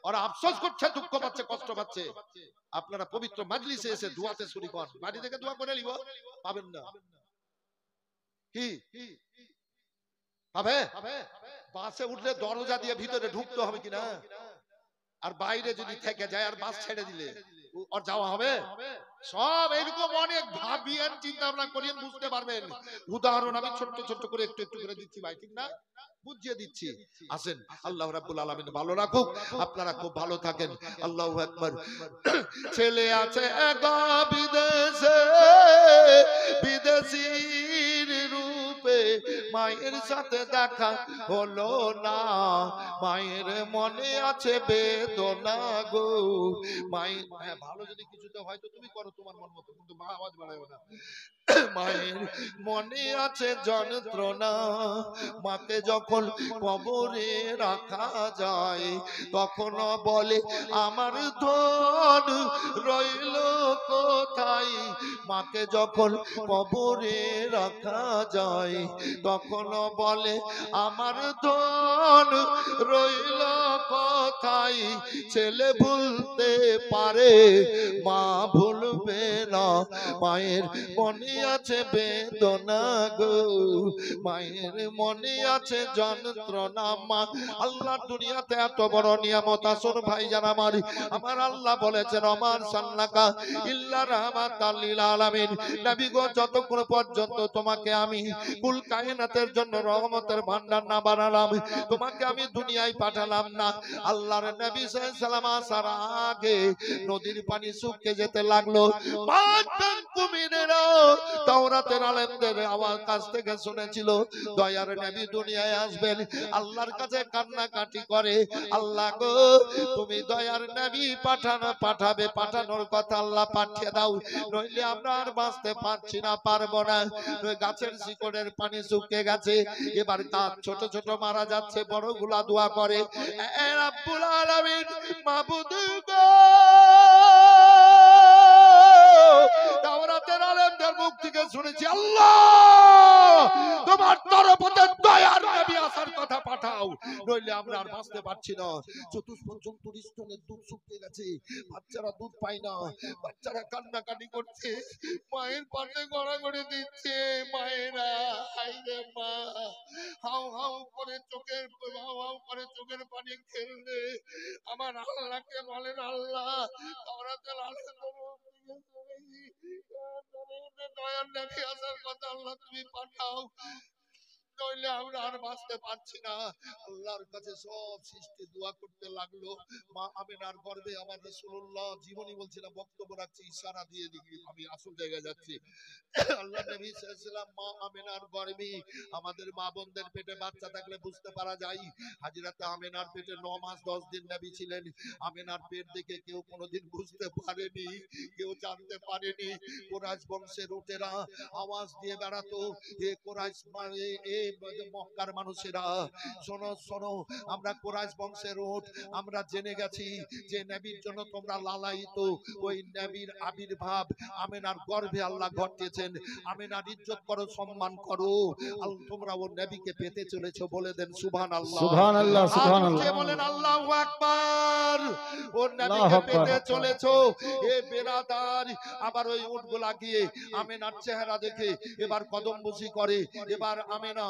ওরা আফসোস করছে, দুঃখ পাচ্ছে, কষ্ট পাচ্ছে। আপনারা পবিত্র মাজলিসে এসে দোয়াতে শরীক হন। বাড়ি থেকে দোয়া করে নিব, পাবেন না। কি পাবে? বাসে উঠলে দরজা দিয়ে ভিতরে ঢুকতে হবে কিনা, আর বাইরে যদি থেকে যায় আর বাস ছেড়ে দিলে ওর যাওয়া হবে? সব এরকম অনেক ভাবিয়েন, চিন্তা ভাবনা করিয়েন, বুঝতে পারবেন। উদাহরণ আমি ছোট্ট ছোট্ট করে একটু একটু করে দিচ্ছি ভাই, ঠিক না? বুঝিয়ে দিচ্ছি। আসেন, আল্লাহ রাব্বুল আলামিন ভালো রাখুক, আপনারা খুব ভালো থাকেন। আল্লাহু আকবার। ছেলে আছে একা বিদেশে, বিদেশির রূপে মায়ের সাথে দেখা হলো না, মায়ের মনে আছে বেদনা গো। মায়ের ভালো যদি কিছুতে হয়তো তুমি করো তোমার মন মতো, কিন্তু মা আওয়াজ বাড়ায়ও না। মায়ের মনে আছে যন্ত্রণা, মাকে যখন কবরে রাখা যায় তখন বলে আমার ধন রইল কোথায়। মাকে যখন কবরে রাখা যায় তখন বলে আমার ধন রইল কোথায়। ছেলে ভুলতে পারে, মা ভুলবে না, মায়ের মনে আছে বেদনা গো, মায়ের মনে আছে যন্ত্রণা। মা আল্লাহ দুনিয়াতে এত বড় নিয়ামত। আসুন ভাইজান আমার আল্লাহ বলেছেন আমার সাল্লাকা ইল্লা রাহমাতাল লিল আলামিন। নবী গো, যতক্ষণ পর্যন্ত তোমাকে আমি কুল কায়নাতের জন্য রহমতের ভান্ডার না বানালাম, তোমাকে আমি দুনিয়ায় পাঠালাম না। আল্লাহর নবী সাল্লাল্লাহু আলাইহি ওয়াসাল্লাম আসার আগে নদীর পানি শুকিয়ে যেতে লাগলো। তাওরাতের আলেমদের আওয়াজ কাছ থেকে শুনেছিল দয়ার নবী দুনিয়ায় আসবেন, আল্লাহর কাছে কান্নাকাটি করে, আল্লাহ গো তুমি দয়ার নবী পাঠাবে, পাঠানোর কথা আল্লাহ পাঠিয়ে দাও, নইলে আমরা আর বাঁচতে পারছি না, পারবো না। গাছের শিকড়ের পানি শুকিয়ে গেছে, এবার গাছ ছোট ছোট মারা যাচ্ছে, বড়গুলা দোয়া করে এ রাব্বুল আলামিন মাবুদ গো, তাওরাতের আলেমদের মুখ থেকে শুনেছি আল্লাহ তোমার তরফতে দয়ার নবী আসার কথা পাঠাও, নইলে আমরা আর বাঁচতে পারছি না। চতুষ্পদ জন্তুর স্তনের দুধ শুকিয়ে গেছে, বাচ্চারা দুধ পায় না, বাচ্চারা কান্নাকাটি করছে, মায়ের পাশে গড়াগড়ি দিচ্ছে, মায়েরা হাইরে মা হাউ হাউ করে চোখের পানি ফেললে আমার আল্লাহকে বলেন আল্লাহ তাওরাতের আলেমদের দয়ার নবী আসার কথা আল্লাহ তুমি পাঠাও, নইলে আমরা আর বাঁচতে পারছি না। আল্লাহর কাছে সব সৃষ্টি দোয়া করতে লাগলো। মা আমিনার গর্ভে আমার রাসূলুল্লাহ, জীবনী বলছি না, বক্তব্য রাখছি, ইশারা দিয়ে দিই, আমি আসল জায়গায় যাচ্ছি। আল্লাহ নবী সাল্লাল্লাহু আলাইহি ওয়াসাল্লাম মা আমিনার গর্ভে, আমাদের মা বোনদের পেটে বাচ্চা থাকলে বুঝতে পারা যায় হাজরাতে আমিনার পেটে 9 মাস 10 দিন নবী ছিলেন। আমিনার পেট দেখে কেউ কোনোদিন বুঝতে পারেনি, কেউ জানতে পারেনি। কুরাইশ বংশের উটেরা আওয়াজ দিয়ে বেড়াতো, এ কুরাইশ মানে এ মক্কার মানুষেরা শোনো শোনো, আমরা কুরাইশ বংশের উট, আমরা জেনে গেছি যে নবীর জন্য তোমরা লালায়িত, ওই নবীর আবির্ভাব আমিনার গর্ভে আল্লাহ ঘটিয়েছেন, আমিনার ইজ্জত করো, সম্মান করো, তোমরা ওর নবীকে পেতে চলেছো, বলে দেন সুবহানাল্লাহ, সুবহানাল্লাহ, সুবহানাল্লাহ, বলেন আল্লাহু আকবার। ওর নবীকে পেতে চলেছো এ বেরাদার। আবার ওই উটগুলা গিয়ে আমিনার চেহারা দেখে এবার কদম বসি করে, এবার আমিনা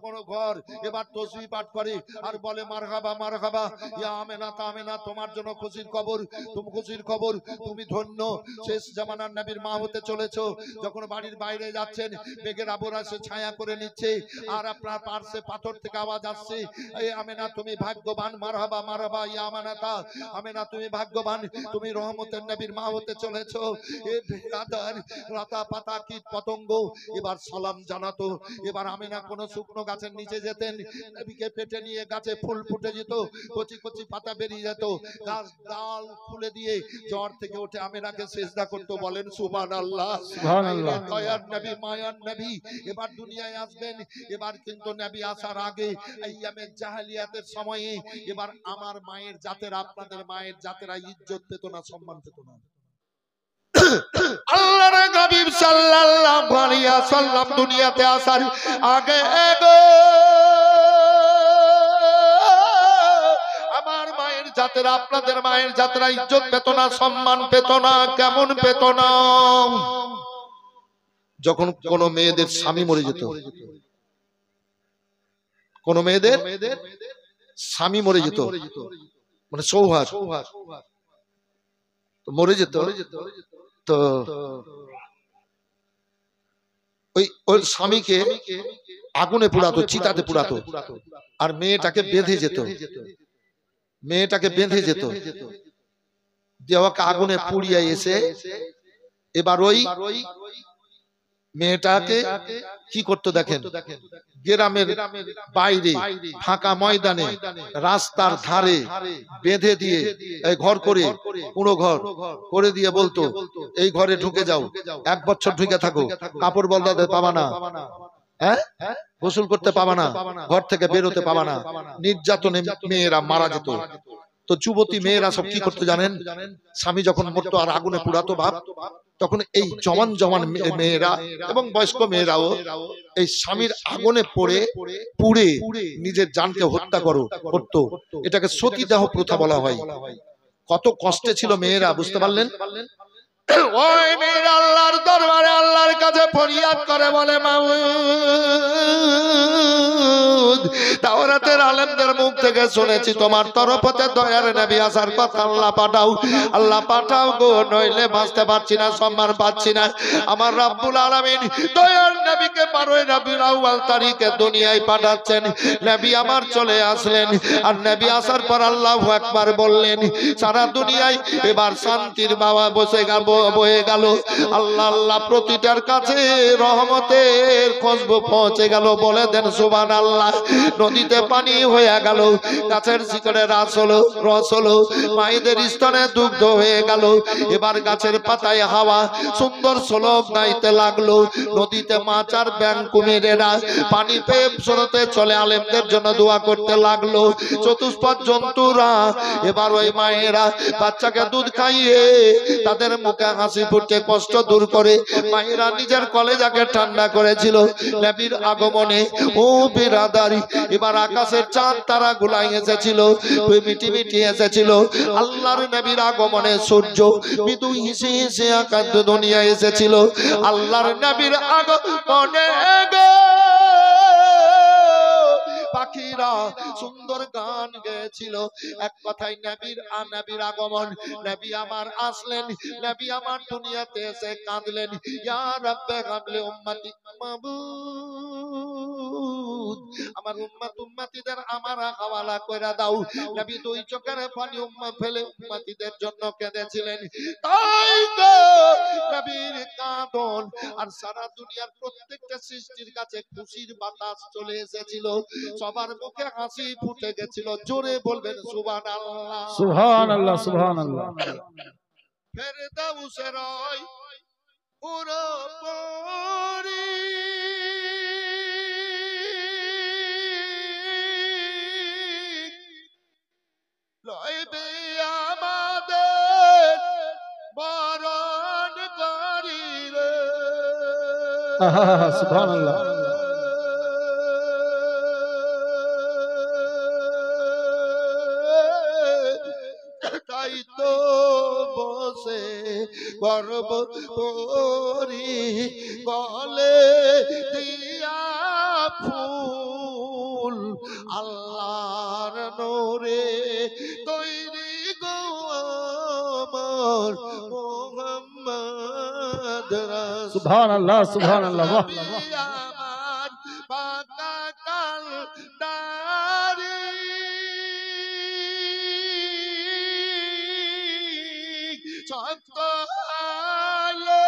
কোনো ঘর এবার তসবিহ পাঠ করে আর বলে মারহাবা মারহাবা ইয়া আমিনা, আমিনা তোমার জন্য খুশির খবর, তুমি খুশির খবর, তুমি ধন্য। শেষ জামানার নবীর মা হতে চলেছো। যখন বাড়ির বাইরে যাচ্ছেন, মেঘের আবরা সে ছায়া করে নিচ্ছে, আর আপনার পার্শ্বে পাথর থেকে আওয়াজ আসছে, এই আমেনা তুমি ভাগ্যবান, মারহাবা মারহাবা ইয়া আমানাতা। আমেনা তুমি ভাগ্যবান, তুমি রহমতের নবীর মা হতে চলেছো। এ বেরাদার, লতা পাতা কীট পতঙ্গ এবার সালাম জানাতো। এবার আমেনা কোন শুকনো গাছের নিচে যেতেন, নবীকে পেটে নিয়ে গাছে ফুল ফুটে যেত, কচি কচি পাতা বেরিয়ে যেত, গাছ ডাল খুলে দিয়ে জ্বর থেকে উঠে আমেনাকে সিজদা করতো। বলেন সুবহানাল্লাহ। সুবহানাল্লাহ। দয়ার নবী, মায়ার নবী এবার দুনিয়ায় আসবেন। এবার কিন্তু নবী আসার আগে আইয়ামে জাহেলিয়াতের সময়ে এবার আমার মায়ের জাতেরা, আপনাদের মায়ের জাতেরা ইজ্জত পেত না, সম্মান পেত না। আল্লাহর হাবিব সাল্লাল্লাহু আলাইহি ওয়াসাল্লাম দুনিয়াতে আসার আগে আমার মায়ের জাতেরা, আপনাদের মায়ের জাতেরা ইজ্জত পেত না, সম্মান পেত না। কেমন পেত না? যখন কোন মেয়েদের স্বামী মরে যেত, কোন মেয়েদের স্বামী মরে যেত, মানে সৌহার মরে যেত, তো ওই স্বামীকে আগুনে পোড়াতো, চিতাতে পোড়াতো, আর মেয়েটাকে বেঁধে যেত, মেয়েটাকে বেঁধে যেত, দেওয়াকে আগুনে পুড়িয়ে এসে এবার ওই মেয়েটাকে কি করতো দেখেন, গ্রামের বাইরে ফাঁকা ময়দানে রাস্তার ধারে বেঁধে দিয়ে ঘর করে, পুরো ঘর করে দিয়ে বলতো, এই ঘরে ঢুকে যাও, 1 বছর ঢুকে থাকো, কাপড় বদলাতে পাবা না, হ্যাঁ গোসল করতে পাবা না, ঘর থেকে বেরোতে পাবা না। নির্যাতনে মেয়েরা মারা যেত। তো যুবতী মেয়েরা সব কি করতে জানেন, স্বামী যখন মরতো আর আগুনে পুড়াতো ভাব, তখন এই জওয়ান জওয়ান মেয়েরা এবং বয়স্ক মেয়েরাও এই স্বামীর আগুনে পড়ে পুড়ে নিজের জানকে হত্যা করতো। এটাকে সতীদাহ প্রথা বলা হয়। কত কষ্টে ছিল মেয়েরা, বুঝতে পারলেন? ওই মেয়েরা আল্লাহর দরবারে আল্লাহর কাছে ফরিয়াদ করে, বলে মাওলাদ, তাওরাতের আলেমদের মুখ থেকে শুনেছি তোমার তরফ হতে দয়ার নবী আসার কথা, আল্লাহ পাঠাও, আল্লাহ পাঠাও গো, নইলে বাঁচতে পারছি না, সম্মান পাচ্ছি না। আমার রাব্বুল আলামিন দয়ার নবীকে 12 রবিউল আউয়াল তারিখে দুনিয়ায় পাঠাচ্ছেন। নবী আমার চলে আসলেন, আর নবী আসার পর আল্লাহু আকবার বললেন, সারা দুনিয়ায় এবার শান্তির বাবা বসে বয়ে গেল। আল্লাহ আল্লাহ প্রতিটার কাছে রহমতের খুশবু পৌঁছে গেল। বলে দেন সুবহানাল্লাহ। নদীতে পানি হয়ে গেল, গাছের শিকড়ে রস হলো, মায়েদের স্তনে দুগ্ধ হয়ে গেল। এবার গাছের পাতায় হাওয়া সুন্দর সুলভ নাইতে লাগলো। নদীতে মাছ আর ব্যাঙ কুমিরেরা পানি পেয়ে স্রোতে চলে আলেমদের জন্য দোয়া করতে লাগলো। চতুষ্পদ জন্তুরা এবার ওই মায়েরা বাচ্চাকে দুধ খাইয়ে তাদের মুখে হাসি ফুটে কষ্ট দূর করে মায়েরা নিজের কলেজাকে ঠান্ডা করেছিল নবীর আগমনে। ও বিরাদারি, এবার আকাশের চাঁদ তারা গুলাই এসেছিল, মিটি মিটি এসেছিল আল্লাহর নবীর আগমনে। সূর্য মৃদু হিসে হিসে আকাশ দুনিয়া এসেছিল আল্লাহর নবীর আগমনে। পাখিরা সুন্দর গান গেয়েছিল, এক কথায় নবীর আগমন। নবী আমার আসলেন, নবী আমার দুনিয়াতে এসে কাঁদলেন, ইয়া রাব্বে হাবলি উম্মতি, মাবুদ আমার উম্মতিদের আমার হাওয়ালা কইরা দাও। নবী 2 চোখের পানি ফেলে উম্মতিদের জন্য কেঁদেছিলেন। তাই তো নবীর কাঁদন আর সারা দুনিয়ার প্রত্যেকটা সৃষ্টির কাছে খুশির বাতাস চলে এসেছিল, সবার মুখে হাসি ফুটে গেছিল। জোরে বলবেন সুবহানাল্লাহ, সুবহানাল্লাহ, সুবহানাল্লাহ। ফেরদাউসের ওই পুরোপুরি লইবে আমাদের বরণ করিলে। সুবহানাল্লাহ। তাই তো বসে গর্ব করি গলে দিয়া ফুল, আল্লাহর নূরে তৈরি সুবহানাল্লাহ সুবহানাল্লাহ বাহ আমার পাকা কাল দারি সকালে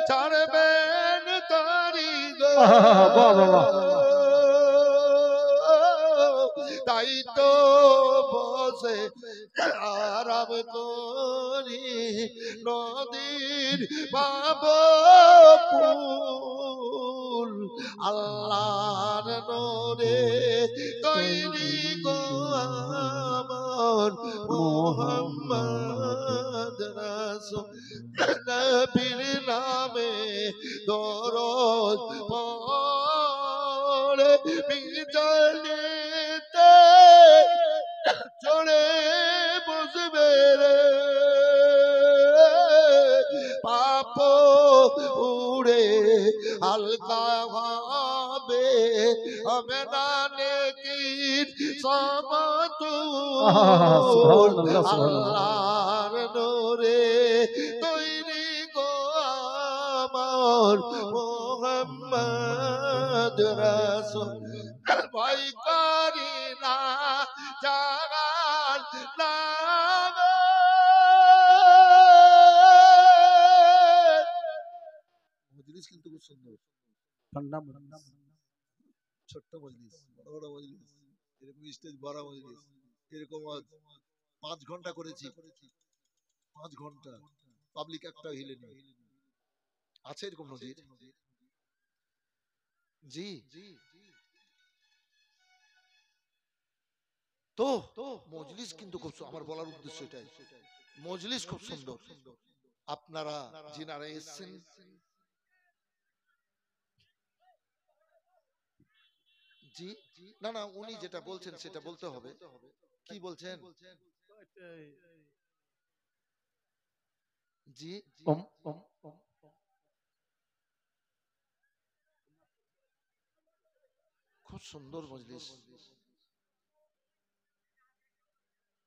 ছাড়বেন তারি গো বাহ বাহ তাই তো বসে আরাম করি নদীর বাবুল আল্লাহর নূরে তৈরি গো আমার মুহাম্মদ রাসূল নবীর নামে দরুদ পড়ে বিজলিতে চড়ে বসবে রে পাপ উড়ে হালকা হবে হবে না নেকির সমতুল আল্লাহর নূরে তৈরি গো আমার মুহাম্মদ রাসূল ভয় করি না জাগাল নামে মজলিস কিন্তু খুব সুন্দর ছোট্ট মজলিস বড় মজলিস এরকম স্টেজ বড় মজলিস এরকম 5 ঘন্টা করেছি 5 ঘন্টা পাবলিক একটা হিলেনি আছে এরকম নজির জি তো মজলিস কিন্তু খুব আমার বলার উদ্দেশ্য এটাই মজলিস খুব সুন্দর আপনারা যিনারা এসেছেন জি না না উনি যেটা বলছেন সেটা বলতে হবে কি বলছেন জি খুব সুন্দর মজলিস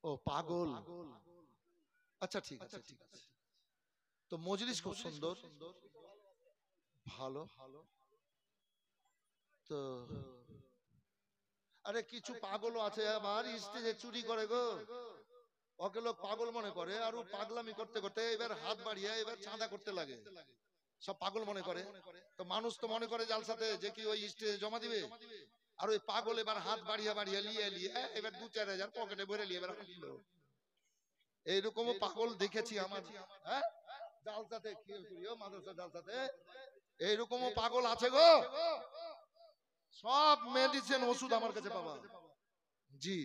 ও পাগল আচ্ছা ঠিক আছে ঠিক আছে তো মজলিস খুব সুন্দর ভালো তো আরে কিছু পাগলও আছে আমার স্টেজে চুরি করে গো ওকে লোক পাগল মনে করে আর ও পাগলামি করতে করতে এবার হাত বাড়িয়ে এবার চাঁদা করতে লাগে সব পাগল মনে করে তো মানুষ তো মনে করে জালসাতে যে কি ওই স্টেজে জমা দিবে আর ওই পাগল এবার হাত বাড়িয়ে বাড়িয়ে লিয়ে এবার 2-4 হাজার পকেটে ভরে নিয়ে এবার হাঁটলো এইরকমও পাগল দেখেছি আমার হ্যাঁ জালসাতে মাদ্রাসা জালসাতে এইরকমও পাগল আছে গো সব মেডিসিন ওষুধ আমার কাছে পাবা জি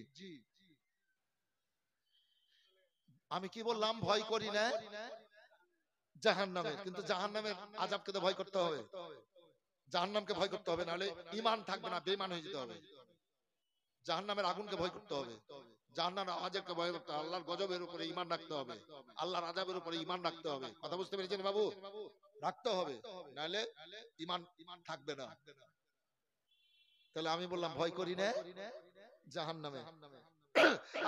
আমি কি বললাম ভয় করি না জাহান্নামে কিন্তু জাহান্নামের আযাবকে তো ভয় করতে হবে জাহান্নামকে ভয় করতে হবে নাহলে ঈমান থাকবে না বেঈমান হয়ে যেতে হবে জাহান্নামের আগুনকে ভয় করতে হবে জাহান্নামের আযাবকে ভয় করতে হবে আল্লাহর গজবের উপরে ঈমান রাখতে হবে আল্লাহর আযাবের উপরে ঈমান রাখতে হবে কথা বুঝতে পেরেছেন বাবু রাখতে হবে নাহলে ঈমান থাকবে না তাহলে আমি বললাম ভয় করি না জাহান্নামে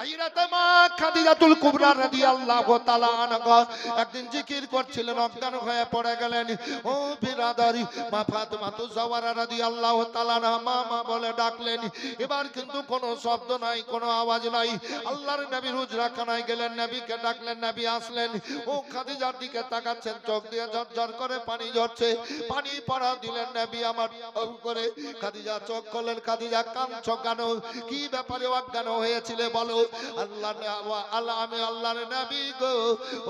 আইরাতামা খাদিজাতুল কুবরা রাদিয়াল্লাহু তাআলা আনহা একদিন জিকির করছিলেন অজ্ঞান হয়ে পড়ে গেলেন ও বিরাদারি মা ফাতেমাতু জাওয়ারা রাদিয়াল্লাহু তাআলা মা বলে ডাকলেন এবার কিন্তু কোনো শব্দ নাই কোনো আওয়াজ নাই আল্লাহর নবী হুজরাখানায় গেলেন নবীকে ডাকলেন নবী আসলেন ও খাদিজার দিকে তাকাচ্ছেন চোখ দিয়ে ঝরঝর করে পানি ঝরছে পানি পড়া দিলেন নবী আমার করে খাদিজা চোখ খুললেন খাদিজা কাঁদছো কেন কি ব্যাপারে অজ্ঞান হয়েছিল বলো আল্লাহ আমি আল্লাহর নবী গো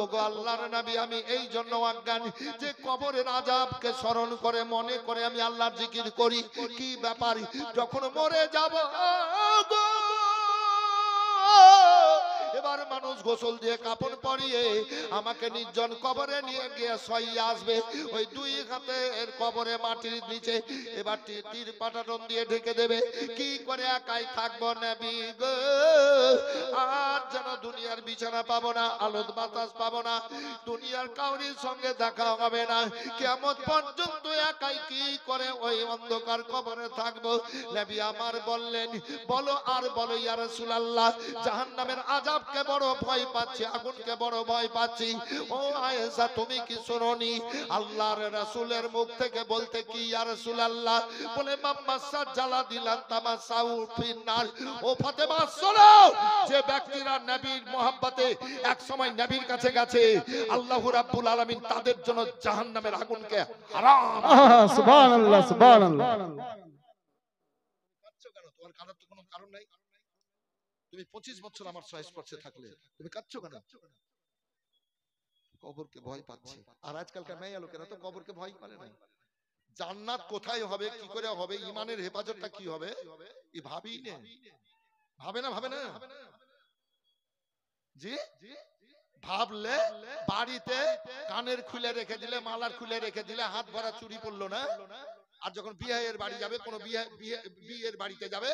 ও গো আল্লাহর নবী আমি এই জন্য অজ্ঞান যে কবরের আযাবকে স্মরণ করে মনে করে আমি আল্লাহর জিকির করি কি ব্যাপার যখন মরে যাব গো এবার মানুষ গোসল দিয়ে কাপড় পরিয়ে আমাকে নির্জন কবরে নিয়ে গিয়ে সইয়ে আসবে ওই 2 হাতের কবরে মাটির নিচে এবার তীর পাটাতন দিয়ে ঢেকে দেবে কি করে একাই থাকবো নবী গো আর যেন দুনিয়ার বিছানা পাবো না আলোত বাতাস পাবো না দুনিয়ার কাউরির সঙ্গে দেখা হবে না কিয়ামত পর্যন্ত একাই কি করে ওই অন্ধকার কবরে থাকবো নবী আমার বললেন বলো আর বলো ইয়া রাসূলুল্লাহ জাহান্নামের আযাবকে আজাবকে বড় ভয় পাচ্ছি, আগুনকে বড় ভয় পাচ্ছি। ও আয়েশা তুমি কি শুনোনি আল্লাহর রাসূলের মুখ থেকে বলতে কি ইয়া রাসূলুল্লাহ? বলে মাম্মাসা জ্বালা দিলাম তামাসাউ ফিন্নার। ও ফাতেমা শোনো, যে ব্যক্তিরা নবীর মহব্বতে এক সময় নবীর কাছে গেছে, আল্লাহ রাব্বুল আলামিন তাদের জন্য জাহান্নামের আগুনকে হারাম। সুবহানাল্লাহ সুবহানাল্লাহ। কাঁদছো কেন? তোমার কাঁদার তো কোনো কারণ নাই। তুমি 25 বছর আমার সংস্পর্শে থাকলে তুমি কাঁদছো কেন? কবরকে ভয় পাচ্ছে। আর আজকালকার মেয়ে লোকেরা তো কবরকে ভয় করে না। জান্নাত কোথায় হবে, কি করে হবে, ইমানের হেফাজতটা কি হবে, এই ভাবেই না। ভাবে না জি, ভাবলে বাড়িতে কানের খুলে রেখে দিলে, মালার খুলে রেখে দিলে, হাত ভরা চুরি পড়লো না। আর যখন বিয়ের বাড়ি যাবে, কোন বিয়ের বাড়িতে যাবে,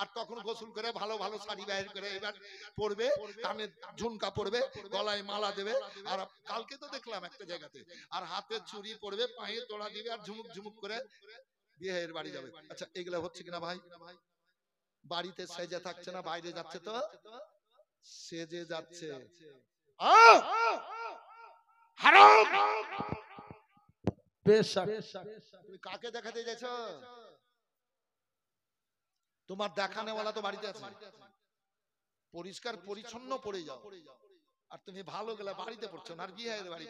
আর তখন গোসল করে ভালো ভালো শাড়ি বাইর করে এবার পরবে, কানে ঝুমকা পরবে, গলায় মালা দেবে। আর কালকে তো দেখলাম একটা জায়গাতে, আর হাতে চুরি পরবে, পায়ে তোড়া দিবে, আর ঝুমুক ঝুমুক করে বিয়ের বাড়ি যাবে। আচ্ছা এগুলা হচ্ছে কিনা ভাই? বাড়িতে সেজে থাকছে না, বাইরে যাচ্ছে তো সেজে যাচ্ছে। হারাম। তুমি কাকে দেখাতে যাচ্ছো? তোমার দেখানেওয়ালা তো বাড়িতে আছে। পরিষ্কার পরিচ্ছন্ন পড়ে যাও, আর তুমি ভালো গেলে বাড়িতে পড়ছো না, আর বিয়ের বাড়ি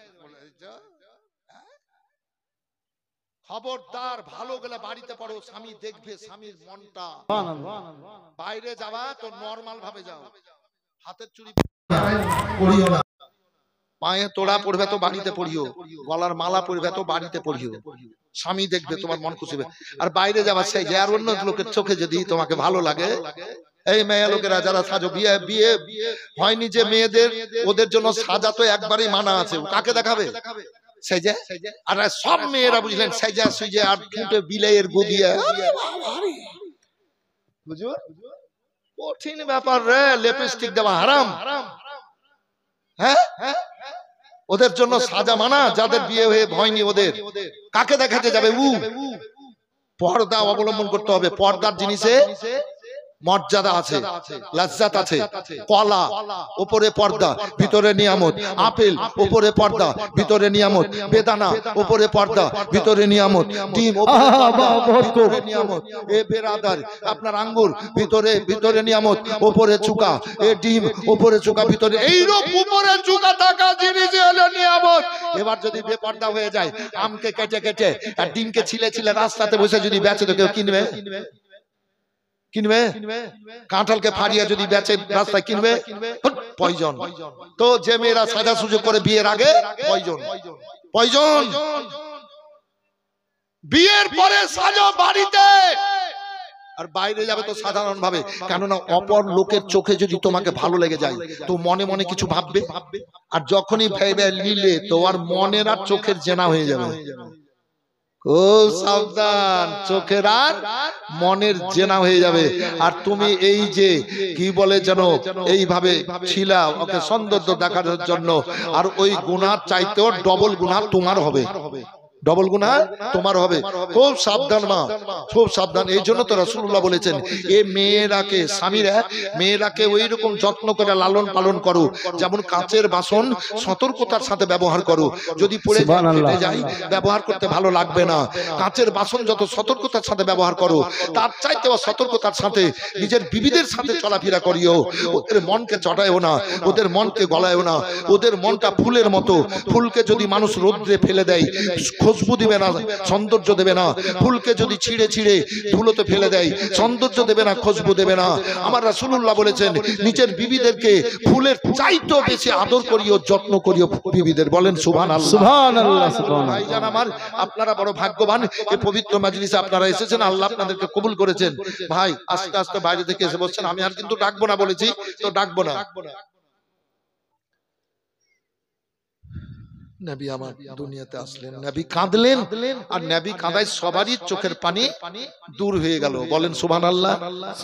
খবরদার। ভালো গেলে বাড়িতে পড়ো, স্বামী দেখবে স্বামীর মনটা। বাইরে যাওয়া তো নরমাল ভাবে যাও, হাতের চুরি পড়িও না, পায়ে তোড়া পড়বে তো বাড়িতে পড়িও, গলার মালা পড়বে তো বাড়িতে পড়িও, স্বামী দেখবে তোমার মন খুশি হবে। আর বাইরে যাওয়া সেই যে আর অন্য লোকের চোখে যদি তোমাকে ভালো লাগে, এই মেয়ে লোকেরা যারা সাজো, বিয়ে হয়নি যে মেয়েদের, ওদের জন্য সাজা তো একবারই মানা আছে। কাকে দেখাবে? সেজে। আর সব মেয়েরা বুঝলেন সেজে সুজে আর ঠুঁটে বিলের গুদিয়ে, বুঝো কঠিন ব্যাপার রে। লিপস্টিক দেওয়া হারাম। হ্যাঁ, ওদের জন্য সাজা মানা, যাদের বিয়ে হয়ে হয়নি ওদের। কাকে দেখাতে যাবে? পর্দা অবলম্বন করতে হবে। পর্দার জিনিসে মর্যাদা আছে, লজ্জাত আছে। কলা উপরে পর্দা, ভিতরে নিয়ামত। আপেল উপরে পর্দা, ভিতরে নিয়ামত। বেদানা উপরে পর্দা, ভিতরে নিয়ামত। ডিম উপরে নিয়ামত। এ বেরাদার আপনার আঙ্গুর ভিতরে নিয়ামত, উপরে চুকা। এ ডিম উপরে চুকা, ভিতরে এইরকম উপরে চুকা থাকা জিনিস হলো নিয়ামত। এবার যদি বেপর্দা হয়ে যায়, আমকে কেটে কেটে আর ডিমকে ছিলে ছিলে রাস্তাতে বসে যদি বেচে, তো কেউ কিনবে? কাঁঠালকে ফাড়িয়ে যদি বেচে রাস্তায়, কিনবে? পয়জন। তো যে মেয়েরা সাজা সুযোগ করে বিয়ের আগে, পয়জন। বিয়ের পরে সাজো বাড়িতে, আর বাইরে যাবে তো সাধারণ ভাবে। কেননা অপর লোকের চোখে যদি তোমাকে ভালো লেগে যায়, তো মনে মনে কিছু ভাববে, আর যখনই ভেবে নিলে তো আর মনের আর চোখের জেনা হয়ে যাবে। খুব সাবধান, চোখের আর মনের জেনা হয়ে যাবে। আর তুমি এই যে কি বলে যেন এইভাবে ছিলা ওকে সৌন্দর্য দেখানোর জন্য, আর ওই গুনাহ চাইতেও ডবল গুনাহ তোমার হবে, ডবল গুনাহ তোমার হবে। খুব সাবধান মা, খুব সাবধান। এই জন্য তো রাসূলুল্লাহ বলেছেন, এই মেয়েরাকে, স্বামীরা মেয়েরাকে ওই রকম যত্ন করে লালন পালন করো, যেমন কাচের বাসন সতর্কতার সাথে ব্যবহার করো। যদি পড়ে যায় ব্যবহার করতে ভালো লাগবে না। কাচের বাসন যত সতর্কতার সাথে ব্যবহার করো, তার চাইতে সতর্কতার সাথে নিজের বিবিদের সাথে চলাফেরা করিও। ওদের মনকে চটায়ও না, ওদের মনকে গলায়ও না। ওদের মনটা ফুলের মতো, ফুলকে যদি মানুষ রোদ্রে ফেলে দেয় খুশবু দিবে না, সৌন্দর্য দেবে না। ফুলকে যদি ছিঁড়ে ছিঁড়ে ধুলোতে ফেলে দেয়, সৌন্দর্য দেবে না, খুশবু দেবে না। আমার রাসূলুল্লাহ বলেছেন, নিজের বিবিদেরকে ফুলের চাইতেও বেশি আদর করিও, যত্ন করিও বিবিদের। বলেন সুবহানাল্লাহ, সুবহানাল্লাহ, সুবহানাল্লাহ। ভাইজান আমার, আপনারা বড় ভাগ্যবান, এই পবিত্র মাজলিসে আপনারা এসেছেন, আল্লাহ আপনাদেরকে কবুল করেছেন। ভাই আস্তে আস্তে বাইরে থেকে এসে বসছেন, আমি আর কিন্তু ডাকবো না বলেছি, তো ডাকবো না। নবী আমার দুনিয়াতে আসলেন, নবী কাঁদলেন, আর নবী কাঁদায় সবারই চোখের পানি দূর হয়ে গেল। বলেন সুবহানাল্লাহ,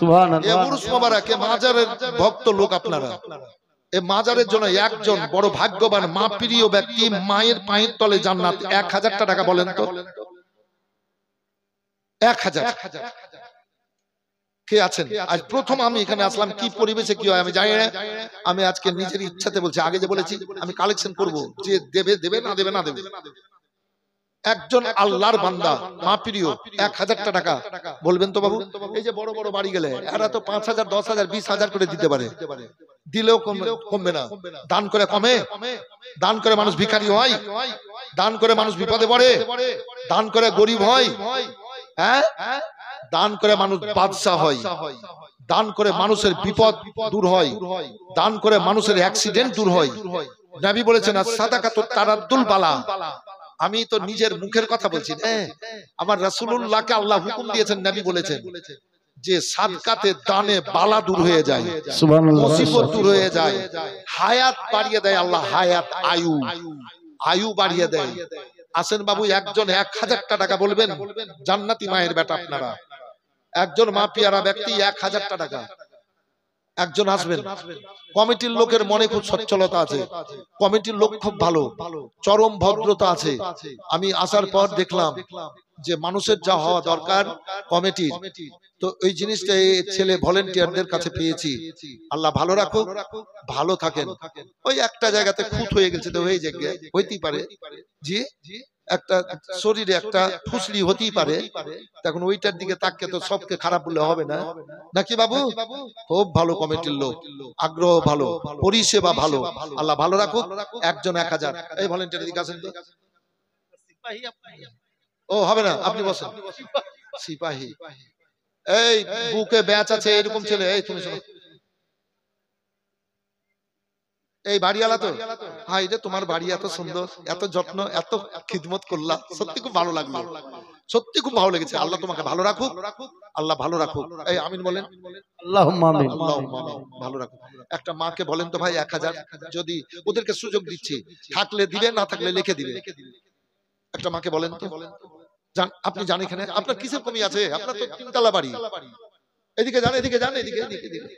সুবহানাল্লাহ। উরুস মোবারক, মাজারের ভক্ত লোক আপনারা, এই মাজারের জন্য একজন বড় ভাগ্যবান মা প্রিয় ব্যক্তি, মায়ের পায়ের তলে জান্নাত। 1000 টাকা বলেন তো, 1000। কে আছেন? আজ প্রথম আমি এখানে আসলাম, কি পরিবেশে কি হয় আমি জানি না। আমি আজকে নিজের ইচ্ছাতে বলছি, আগে যে বলেছি আমি কালেকশন করব, যে দেবে দেবে, না দেবে না দেবে। একজন আল্লাহর বান্দা মা প্রিয় 1000টা টাকা বলবেন তো বাবু, এই যে বড় বড় বাড়ি গেলে এরা তো 5000 10,000 20,000 করে দিতে পারে, দিলেও কমবে না। দান করে কমে? দান করে মানুষ ভিখারি হয়, দান করে মানুষ বিপদে পড়ে, দান করে গরিব হয়, হ্যাঁ, দান করে মানুষ বাদশা হয়, দান করে মানুষের বিপদ দূর হয়, দান করে মানুষের অ্যাক্সিডেন্ট দূর হয়। নবী বলেছেন সাদাকাতুত তারাদ্দুল বালা। আমি তো নিজের মুখের কথা বলছি না, আমার রাসূলুল্লাহকে আল্লাহ হুকুম দিয়েছেন, নবী বলেছেন যে সাদকাতে দানে বালা দূর হয়ে যায়, সুবহানাল্লাহ, মুসিবত দূর হয়ে যায়, হায়াত বাড়িয়ে দেয় আল্লাহ, হায়াত আয়ু বাড়িয়ে দেয়। আসেন বাবু, একজন 1000টা টাকা বলবেন, জান্নাতি মায়ের বেটা আপনারা, একজন মা পিয়ারা ব্যক্তি 1000টা টাকা, একজন আসবেন। কমিটির লোকের মনে খুব সচ্ছলতা আছে, কমিটির লোক খুব ভালো, চরম ভদ্রতা আছে। আমি আসার পর দেখলাম যে মানুষের যা হওয়া দরকার কমিটির, তো ওই জিনিসটা এই ছেলে ভলেন্টিয়ারদের কাছে পেয়েছি। আল্লাহ ভালো রাখুক, ভালো থাকেন। ওই একটা জায়গাতে খুঁত হয়ে গেছে, তো হয়ে যাবে, হইতেই পারে, জি একটা শরীরে একটা ফুসলি হতেই পারে, তখন ওইটার দিকে তাকিয়ে তো সবকে খারাপ বললে হবে না, নাকি বাবু? খুব ভালো কমিটির লোক, আগ্রহ ভালো, পরিষেবা ভালো, আল্লাহ ভালো রাখুক। একজন 1000, এই ভলেন্টিয়ার দিকে আসেন তো। ও হবে না, আপনি বসেন। সিপাহী, এই বুকে ব্যাচ আছে এরকম ছেলে, এই তুমি শোনো, এই বাড়িওয়ালা তো, হাই রে তোমার বাড়ি এত সুন্দর, এত যত্ন, এত খিদমত করলা, সত্যি খুব ভালো লাগলো, সত্যি খুব ভালো লেগেছে। আল্লাহ তোমাকে ভালো রাখুক, আল্লাহ ভালো রাখুক। এই আমিন বলেন, আল্লাহুম্মা আমিন। আল্লাহুম্মা আমিন, ভালো রাখুক। একটা মাকে বলেন তো ভাই 1000, যদি ওদেরকে সুযোগ দিচ্ছি, থাকলে দিবে, না থাকলে লিখে দিবে। একটা মাকে বলেন তো, আপনি জানেন এখানে আপনার কিসের কমি আছে? আপনার তো 3 তলা বাড়ি। এদিকে যান, এদিকে যান, এদিকে এদিকে।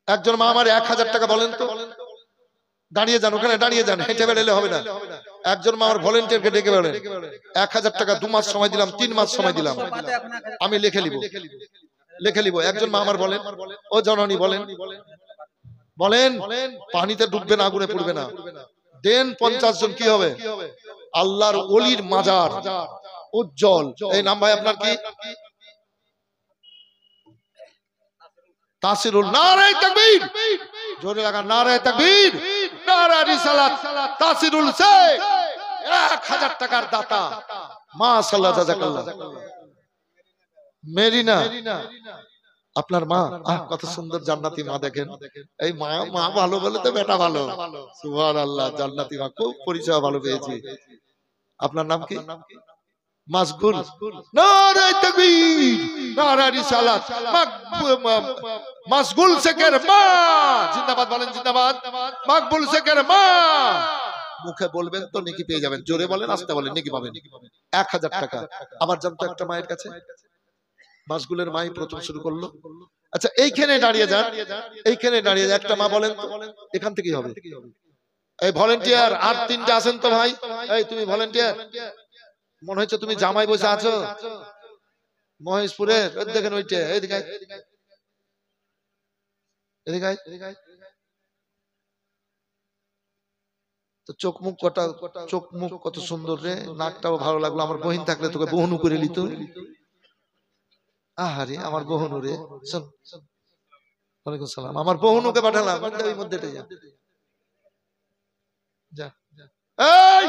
একজন মা আমার 1000 টাকা বলেন তো, দাঁড়িয়ে যান, ওখানে দাঁড়িয়ে যান, হেঁটে বেড়ালে হবে না। একজন মা আমার ভলেন্টিয়ারকে ডেকে বলেন 1000 টাকা 2 মাস সময় দিলাম, 3 মাস সময় দিলাম, আমি লিখে নিব। একজন মা আমার বলেন, ও জননী বলেন, পানিতে ডুববে না, আগুনে পড়বে না, দেন 50 জন, কি হবে? আল্লাহর ওলির মাজার উজ্জ্বল। এই নাম ভাই আপনার কি? তাসিরুল, নারে তাকবীর, জোরে লাগা, নারে তাকবীর, নারে রিসালাত। তাসিরুল শেখ 1000 টাকার দাতা, মাশাআল্লাহ, জাযাকাল্লাহ। মেরিনা আপনার মা, কত সুন্দর জান্নাতি মা, দেখেন এই মা ভালো বলে তো বেটা ভালো, সুবহানাল্লাহ। জান্নাতি মা, খুব পরিচয় ভালো পেয়েছি। আপনার নাম কি? মাসগুল, নারে তাকবীর, নারে রিসালাত। মাসগুল শেখের মা জিন্দাবাদ বলেন, জিন্দাবাদ। মাকবুল শেখের মা, মুখে বলবেন তো নেকি পেয়ে যাবেন, জোরে বলেন, আস্তে বলেন, নেকি পাবেন। 1000 টাকা। আবার জানতো একটা মায়ের কাছে, মাসগুলের মাই প্রথম শুরু করলো। আচ্ছা, এইখানে দাঁড়িয়ে যান, এইখানে দাঁড়িয়ে যান, একটা মা বলেন তো, এখান থেকেই হবে। এই ভলেন্টিয়ার আর 3টা আছেন তো ভাই, এই তুমি ভলেন্টিয়ার, মনে হচ্ছে তুমি জামাই বসে আছো মহেশপুরের, ওই দেখেন ওইটা, এদিকে এদিকে। তো চোখ মুখ কত সুন্দর রে, নাকটাও ভালো লাগলো। আমার বহিন থাকলে তোকে বহনু করে নিত। আহারে আমার বহনু রে, শোন, ওয়ালাইকুম সালাম, আমার বহনুকে পাঠালাম, ওই মধ্যে যা। এই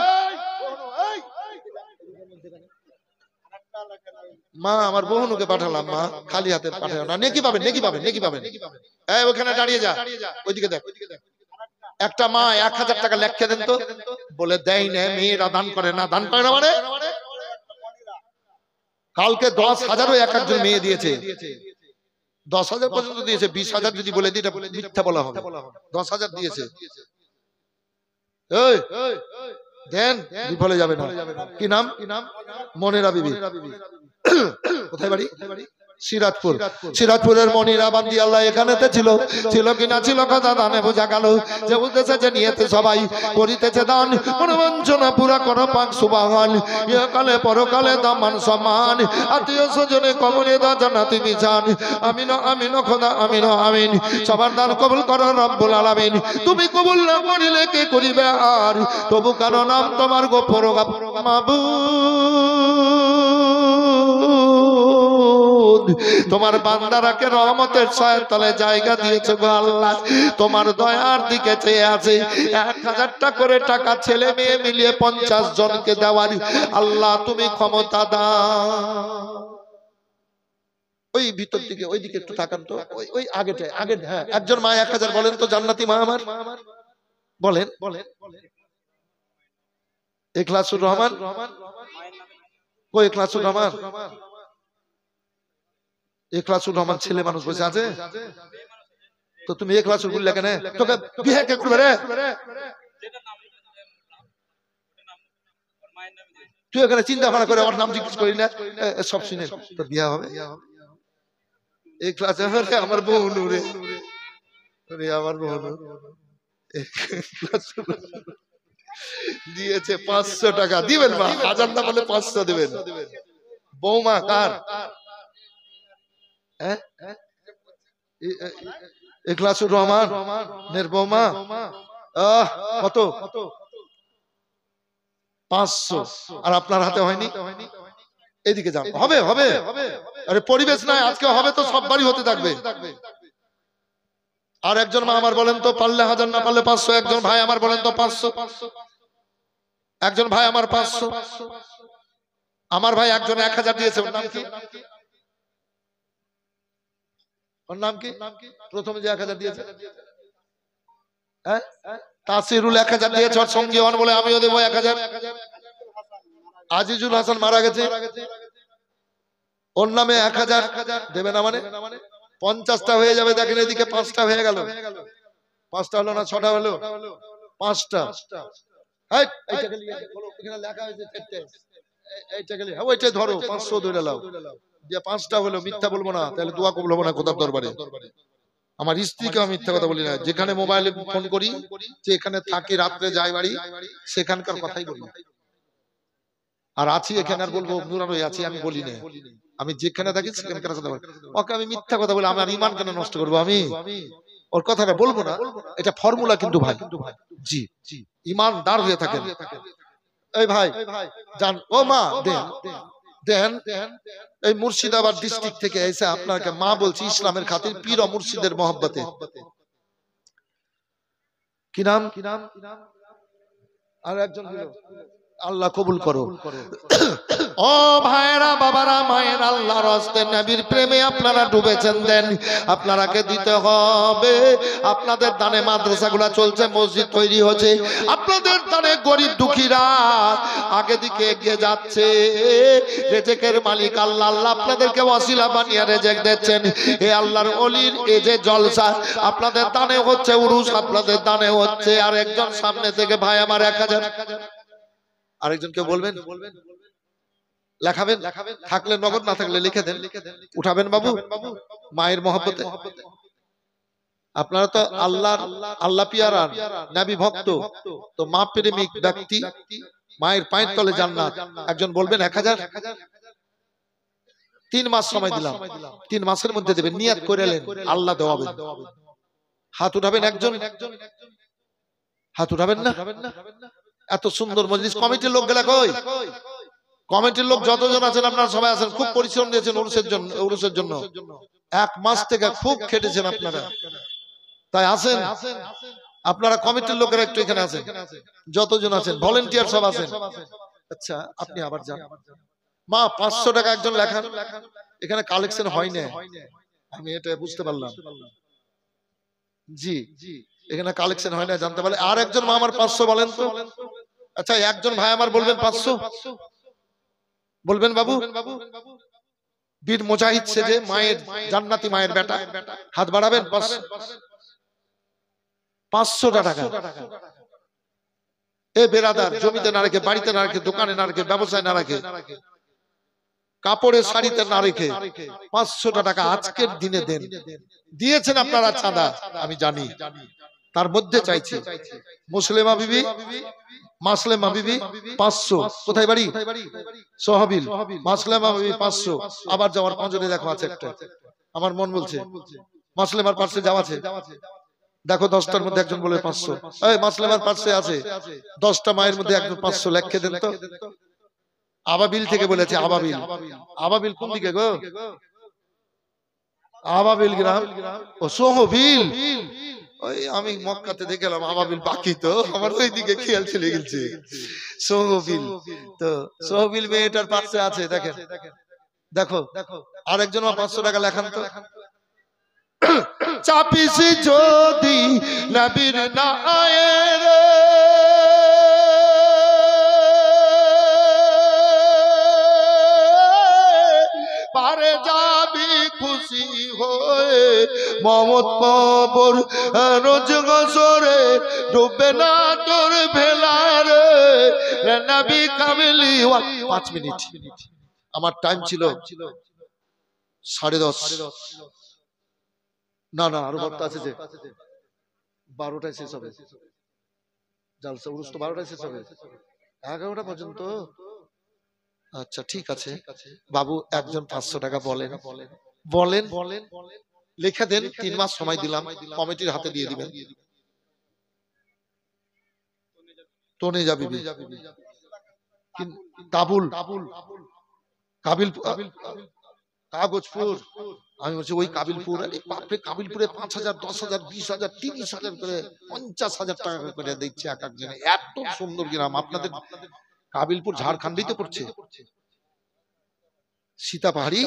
মা, আমার বহনুকে পাঠালাম, মা খালি হাতে পাঠাও না, নেকি পাবেন, নেকি পাবেন, নেকি পাবেন। এই ওখানে দাঁড়িয়ে যা, ওইদিকে দেখ। একটা মা 1000 টাকা লেখকে দেন তো, বলে দেয় না, মেয়েরা দান করে না। দান করে না মানে কালকে 10,000ও এক একজন মেয়ে দিয়েছে, 10,000 পর্যন্ত দিয়েছে। 20,000 যদি বলে দিই এটা মিথ্যা বলা হবে। 10,000 দিয়েছে, এই দেন, বিফলে যাবে না। কি নাম? মনেরা বিবি। কোথায় বাড়ি? সিরাজপুর, সিরাজপুরের মনিরা বান্দি আল্লাহ এখানেতে ছিল, ছিল কিনা ছিল কথা দানে বোঝা গেল যে বুঝতেছে যে নিয়েতে সবাই করিতেছে দান, মনোবাঞ্ছনা পুরা করো পাক সুবহান, ইহকালে পরকালে দাম মান সম্মান, আত্মীয় স্বজনে কবরে দা জান্নাতি বিছান, আমিন আমিন খোদা আমিন আমিন, সবার দান কবুল করো রব্বুল আলামিন, তুমি কবুল না করিলে কে করিবে আর, তবু কারো নাম তোমার গোপর মাবুদ, তোমার বান্দারাকে রহমতের ছায়ার তলে জায়গা দিয়েছে গো আল্লাহ, তোমার দয়ার দিকে চেয়ে আছে 1000টা করে টাকা ছেলে মেয়ে মিলিয়ে 50 জনকে দেওয়ার, আল্লাহ তুমি ক্ষমতা দাও। ওই ভিতর দিকে ওই দিকে একটু তাকান তো, ওই আগেটা আগে, হ্যাঁ একজন মা 1000 বলেন তো জান্নাতি মা আমার, বলেন ইখলাসুর রহমান, কই ইখলাসুর রহমান, ইখলাসুর রহমান ছেলে মানুষ বসে আছে তো তুমি ইখলাসুর বললে কেন, তোকে বিয়ে কে করবে রে, তুই এখানে চিন্তা ভাবনা করে ওর নাম জিজ্ঞেস করি না, সব শুনে তোর বিয়ে হবে, ইখলাস আমার বোন রে, আমার বোন দিয়েছে 500 টাকা, দিবেন মা 1000 না বলে 500 দিবেন, বৌমা কার, ইখলাসুর রহমান নের বৌমা, কত 500, আর আপনার হাতে হয়নি, এদিকে যান, হবে হবে, আরে পরিবেশ নাই আজকে হবে তো সব বাড়ি হতে থাকবে। আর একজন মা আমার বলেন তো, পারলে 1000 না পারলে 500, একজন ভাই আমার বলেন তো 500, একজন ভাই আমার 500, আমার ভাই একজন 1000 দিয়েছে, ওর নাম কি, ওর নাম কি, প্রথমে যে 1000 দিয়েছে, হ্যাঁ তাসিরুল 1000 দিয়েছে, ওর সঙ্গী হন বলে আমিও দেবো 1000, আজিজুল হাসান মারা গেছে, ওর নামে 1000 দেবে না মানে 50টা হয়ে যাবে, দেখেন এদিকে 5টা হয়ে গেল, 5টা হলো না 6টা হলো, 5টা, ওইটাই ধরো 500 ধরে লাও, যে 5টা হলো, মিথ্যা বলবো না তাহলে দোয়া কবুল হবে না খোদার দরবারে, আমার স্ত্রীকে আমি মিথ্যা কথা বলি না, যেখানে মোবাইলে ফোন করি, যে এখানে থাকি রাত্রে যাই বাড়ি, সেখানকার কথাই বলি, আর আছি এখানে আর বলবো নুরানই আছি আমি বলি না, আমি যেখানে থাকি সেখানকার কথা বলি, ওকে আমি মিথ্যা কথা বলি, আমার ঈমান কেন নষ্ট করবো, আমি ওর কথাটা বলবো না, এটা ফর্মুলা কিন্তু ভাই, জি ঈমানদার হয়ে থাকেন, এই ভাই জান, ও মা দেন, এই মুর্শিদাবাদ ডিস্ট্রিক্ট থেকে এসে আপনাকে মা বলছি ইসলামের খাতির, পীর ও মুর্শিদের মহব্বতে, কি নাম, আর একজন আল্লাহ কবুল করো। ও ভাইরা বাবারা মায়ের আল্লাহর হস্তে নবীর প্রেমে আপনারা ডুবেছেন, দেন আপনারাকে দিতে হবে, আপনাদের দানে মাদ্রাসাগুলা চলছে, মসজিদ তৈরি হচ্ছে, আপনাদের দানে গরিব দুঃখীরা আগে দিকে এগিয়ে যাচ্ছে, রেজেকের মালিক আল্লাহ, আল্লাহ আপনাদেরকে ওয়াসিলা বানিয়ে রেজেক দিচ্ছেন, এ আল্লাহর ওলির এই যে জলসা আপনাদের দানে হচ্ছে, উরুস আপনাদের দানে হচ্ছে, আর একজন সামনে থেকে ভাই আমার 1000, আরেকজনকে বলবেন লেখাবেন, থাকলে নগদ, না থাকলে লিখে দেন, উঠাবেন বাবু, মায়ের মহব্বতে, আপনারা তো আল্লাহ পিয়ারা নবী ভক্ত, তো মা প্রেমিক ব্যক্তি, মায়ের পায়ের তলে জান্নাত, একজন বলবেন 1000, 3 মাস সময় দিলাম, 3 মাসের মধ্যে দেবেন, নিয়ত করে নেন আল্লাহ দেওয়াবেন, হাত উঠাবেন, একজন হাত উঠাবেন না, এত সুন্দর মজলিস, কমিটির লোক গেলা কই, কমিটির লোক যতজন আছেন আপনারা সবাই আছেন, খুব পরিশ্রম দিয়েছেন উরুসের জন্য 1 মাস থেকে খুব খেটেছেন আপনারা, তাই আসেন আপনারা কমিটির লোকেরা একটু এখানে আছেন, যতজন আছেন ভলেন্টিয়ার সব আছেন, আচ্ছা আপনি আবার যান, মা 500 টাকা একজন লেখান, এখানে কালেকশন হয় না, আমি এটা বুঝতে পারলাম, জি এখানে কালেকশন হয় না জানতে পারলে, আর একজন মা আমার 500 বলেন তো, আচ্ছা একজন ভাই আমার বলবেন 500 বলবেন বাবু, বীর মুজাহিদ সেজে মায়ের জান্নাতি মায়ের বেটা, হাত বাড়াবেন, 500 টাকা, এ বেরাদার জমিতে না রেখে, বাড়িতে না রেখে, দোকানে না রেখে, ব্যবসায় না রেখে, কাপড়ের শাড়িতে না রেখে 500 টাকা আজকের দিনে দেন। দিয়েছেন আপনারা চাঁদা, আমি জানি। তার মধ্যে চাইছি মুসলিমা বিবি, মাসলেমা বিবি 500। কোথায় বাড়ি? সোহাবিল। মাসলেমা বিবি 500। আবার যাওয়ার পঞ্জরে দেখো আছে একটা, আমার মন বলছে মাসলেমার পার্সে যাওয়া আছে, দেখো 10টার মধ্যে একজন বলে 500। এই মাসলেমার পার্সে আছে 10টা মায়ের মধ্যে একজন 500 লেখে দেন তো। আবাবিল থেকে বলেছে। আবাবিল, আবাবিল কোন দিকে গো? আবাবিল গ্রাম। ও সোহবিল, ওই আমি মক্কাতে দেখলাম আবাবিল বাকি, তো আমার ওই দিকে খেয়াল চলে গেছে। সোহবিল, তো সোহবিল মেয়েটার পাশে আছে, দেখেন দেখো। আরেকজন 500 টাকা লেখান তো। চাপিসি যদি নবীর নায়ের পারে যাবি খুশি হয়ে, মমত কবর রোজ গসরে ডুবে না তোর ভেলারে নবী কামিলি। 5 মিনিট আমার টাইম ছিল 10:30। না না আরো বক্তা আছে যে 12টায় শেষ হবে জালসা, উরুস তো 12টায় শেষ হবে, 11টা পর্যন্ত। আচ্ছা ঠিক আছে বাবু, একজন 500 টাকা বলেন বলেন লিখে দেন। 3 মাস সময় দিলাম, কমিটির হাতে দিয়ে দিবেন। তনে যাবি কাবুল, কাবিল, কাগজপুর। আমি বলছি ওই কাবিলপুর, বাপরে কাবিলপুরে 5,000, 10,000, 20,000, 30,000 করে 50,000 টাকা করে দিচ্ছে এক একজনে। এত সুন্দর গ্রাম আপনাদের কাবিলপুর, ঝাড়খণ্ডেই তো পড়ছে। সীতাপাহাড়ি,